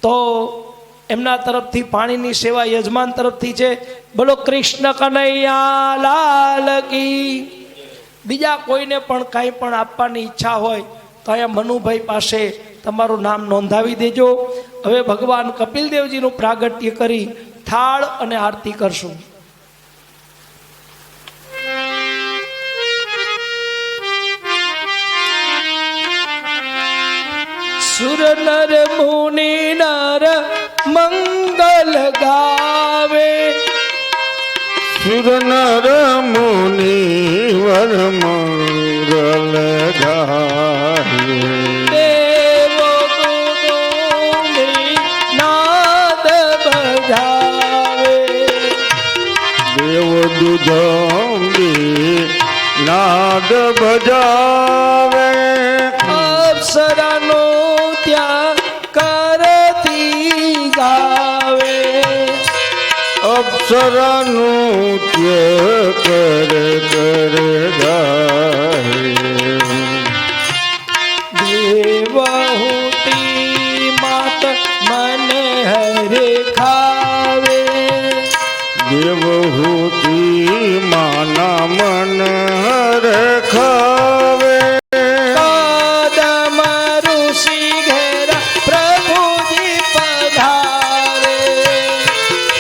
તો એમના તરફથી પાણીની સેવા યજમાન તરફથી છે. બોલો કૃષ્ણ કનૈયા લાલ કી. બીજા કોઈને પણ કાંઈ પણ આપવાની ઈચ્છા હોય તો અહીંયા મનુભાઈ પાસે તમારું નામ નોંધાવી દેજો. હવે ભગવાન કપિલદેવજીનું પ્રાગટ્ય કરી થાળ અને આરતી કરશું. સુર નર મુનિ નર મંગલ ગાવે, સુર નર મુનિ વર મંગલ ગાવે, દેવો દુદુંબી નાદ બજાવે, દેવ દુદુંબી નાદ બજાવે, અપ્સરાનો ત્યાં કરતી ગાવે, અપ્સરાનું કર ગાય, દેવહૂતિ માત મને હરે ખાવે, દેવહૂતિ માના મન હર ખાવે, કદમ ઋષિ ઘેરા પ્રભુજી પધારે,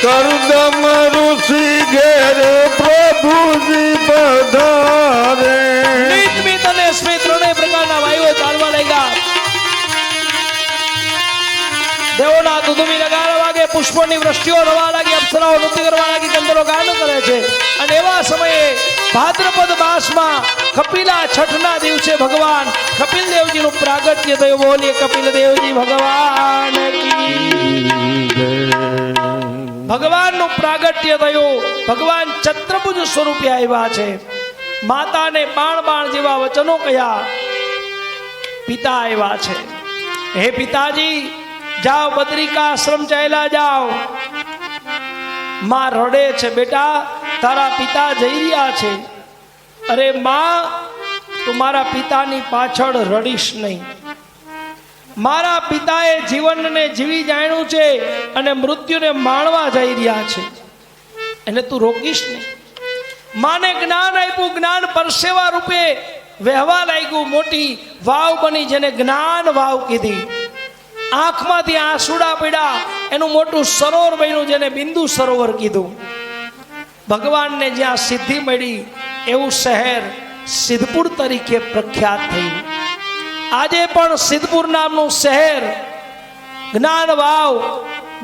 કરદમ ઋષિ ઘેર પ્રભુજી પધારે, નિતમિત અને સ્મિત ત્રણેય પ્રકારના વાયુઓ ચાલવા લાગ્યા. દેવોના દુધુમી નગારા વાગે પુષ્પોની વૃષ્ટિઓ થવા લાગી, અપ્સરાઓ નૃત્ય કરવા લાગી, ગંધર્વો ગાન કરે છે. અને એવા સમયે ભાદ્રપદ માસમાં કપિલા છઠના દિવસે ભગવાન કપિલ દેવજીનું પ્રાગટ્ય થયું. બોલીએ કપિલ દેવજી ભગવાન કી. ભગવાનનું પ્રાગટ્ય થયું. ભગવાન ચત્રભુજ સ્વરૂપે આવ્યા છે. માતાને બાણ બાણ જેવા વચનો કહ્યા. પિતા આવ્યા છે. હે પિતાજી, જાઓ બદ્રિકા આશ્રમ ચાલ્યા જાઓ. માં રડે છે, બેટા તારા પિતા જઈ રહ્યા છે. અરે માં, તું મારા પિતાની પાછળ રડીશ નહીં. મારા પિતાએ જીવનને જીવી જાણ્યું છે અને મૃત્યુને માણવા જઈ રહ્યા છે, એને તું રોકીશ નહીં. માને જ્ઞાન આપ્યું, જ્ઞાન પરસેવા રૂપે વહેવા લાગ્યું. મોટી વાવ બની, જેને જ્ઞાન વાવ કીધી. આંખમાંથી આંસુડા પડ્યા, એનું મોટું સરોવર બન્યું, જેને બિંદુ સરોવર કીધું. ભગવાનને જ્યાં સિદ્ધિ મળી એવું શહેર સિદ્ધપુર તરીકે પ્રખ્યાત થયું. આજે પણ સિદ્ધપુર નામનું શહેર, જ્ઞાન વાવ,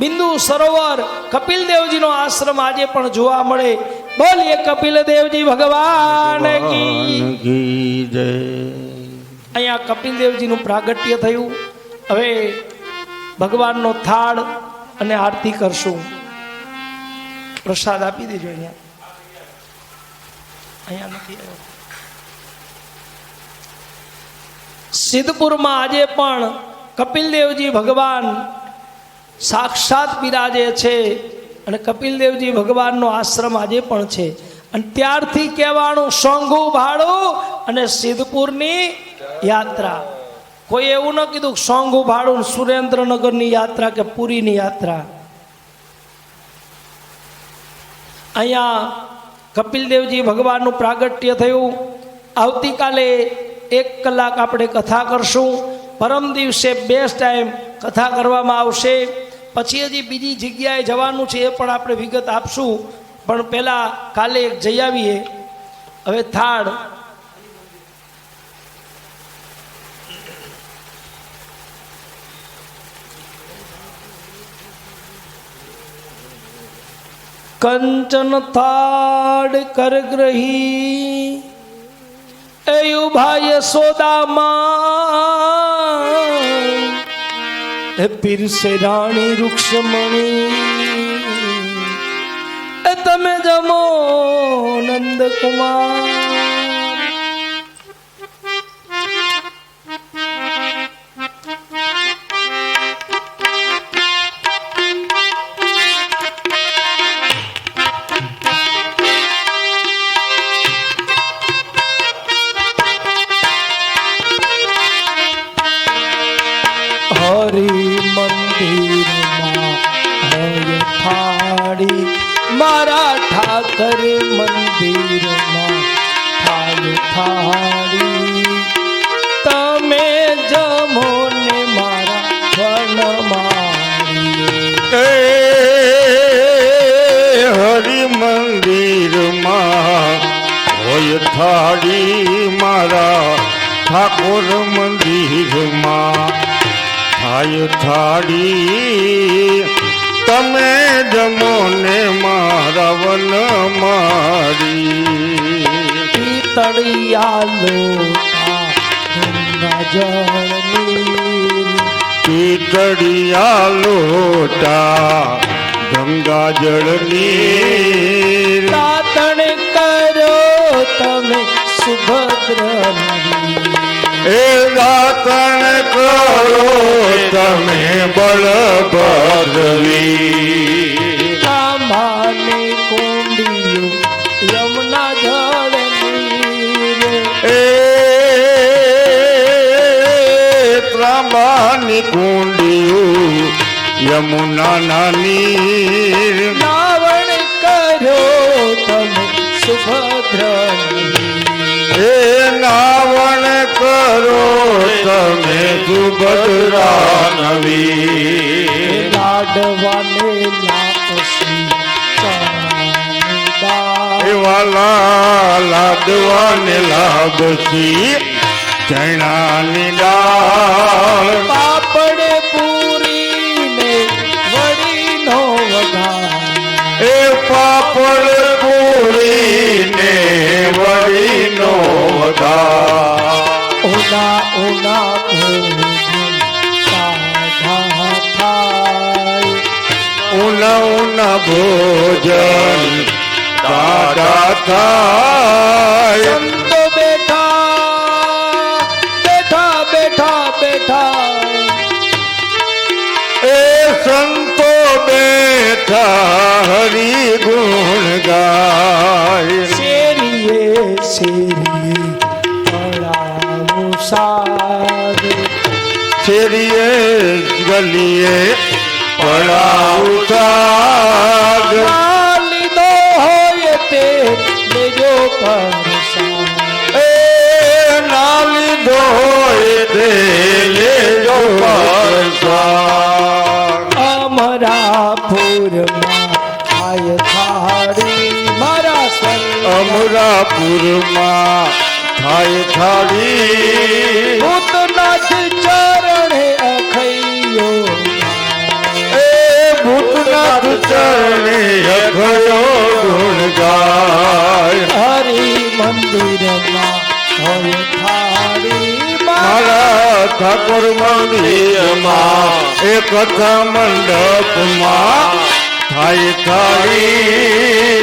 બિંદુ સરોવર, કપિલ દેવજીનો આશ્રમ આજે પણ જોવા મળે. બોલીએ કપિલ દેવજી ભગવાન કી. અહીંયા કપિલ દેવજીનું પ્રાગટ્ય થયું. હવે ભગવાનનો થાળ અને આરતી કરશું. પ્રસાદ આપી દેજો. અહીંયા નથી આવ્યો. સિદ્ધપુરમાં આજે પણ કપિલ દેવજી ભગવાન સાક્ષાત બિરાજે છે અને કપિલ દેવજી ભગવાનનો આશ્રમ આજે પણ છે. અને ત્યારથી કહેવાનું સોંઘું ભાડું અને સિદ્ધપુરની યાત્રા. કોઈ એવું ન કીધું સોંઘું ભાડું સુરેન્દ્રનગરની યાત્રા કે પુરીની યાત્રા. અહીંયા કપિલ દેવજી ભગવાનનું પ્રાગટ્ય થયું. આવતીકાલે 1 કલાક આપણે કથા કરશું. પરમ દિવસે બેસ્ટ ટાઈમ કથા કરવામાં આવશે. પછી હજી બીજી જગ્યાએ જવાનું છે, એ પણ આપણે વિગત આપશું. પણ પહેલાં કાલે એક જઈ આવીએ. હવે થાળ કંચન થાળ કરગ્રહી એયુભા યશોદામાં પીરસે રાણી રૂક્ષમણી તમે જમો નંદ કુમાર. હરી મંદિરમાં હોય થાળી, મારા ઠાકર મંદિરમાં થાય થાળી. તમે જમો ને મારા વનમાળી. હરિ મંદિરમાં હોય થાળી, મારા ઠાકોર મંદિરમાં થાય થાળી. તમે જમો ને મારા વનમાળી. પિતળિયા લોટા ગંગા જળની, પિતળિયા લોટા ગંગા જળની. તાતણ કરો તમે સુભદ્ર નદી. એ દાતણ કરો તમે બળભદ્રવી. તાંબાને કુંડીઓ યમુના જળની. એ ત્રાંબાની કુંડીઓ યમુના નાની. નાવણ કરો તમે સુભદ્ર નદી. એ નાવણ કરો તમે સુભદ્રા નવી. લાડવાને લાપસી ચણાની વાલા લાડવાને લાભસી ચણાની દાળ. પાપડ પૂરી ને વડીનો ઉના ભોજન સાધા થાય ઉના ઉના ભોજન દાદા થાય સંતો બેઠા બેઠા બેઠા બેઠા એ સંતો બેઠા હરી ગુણ ગાય શેરીએ શેરીએ પડાવું સાદ શેરીએ ગલીએ પડાવતા ના લીધો હોય તે લેજો પરસાદ એ ના લીધો હોય તે લેજો પરસાદ અમરાપુરમાં થાય થાળી મારા સ્વર્ગ અમરાપુરમાં થાય થાળી ભૂતનાથ ચરણે અખૈયો એ ભૂતનાથ ચરણે અખયો ગુણ ગાય હરિ મંદિરમાં હોય થાળી મારા ઠાકોર મંદિરમાં એ કથા મંડપમાં થાય થાળી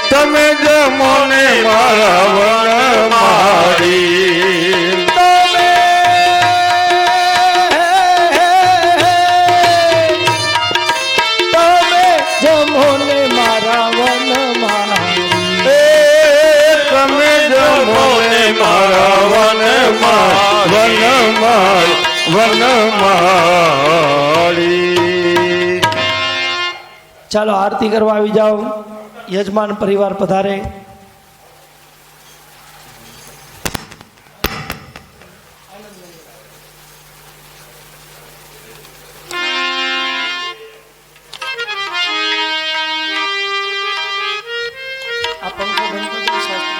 તમે જમો ને મારા વન મારી તમે જમો ને મારા વનમાં એ તમે જમો ને મારા વનમાળી ચાલો આરતી કરવા આવી જાઓ યજમાન પરિવાર પધારે આ પંખો બંધ કરી દો સાહેબ.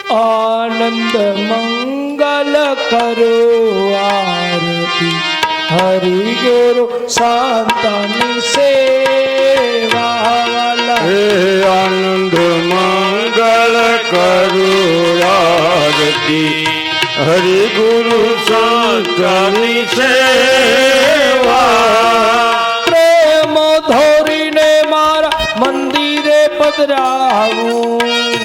આનંદ મંગલ કરો આરતી હરિ ગુરુ શાંતાની સેવા વાલા હે આનંદ મંગલ કરું આરતી હરિ ગુરુ સંતની સેવા પ્રેમ ધોરીને મારા મંદિરે પધરાવું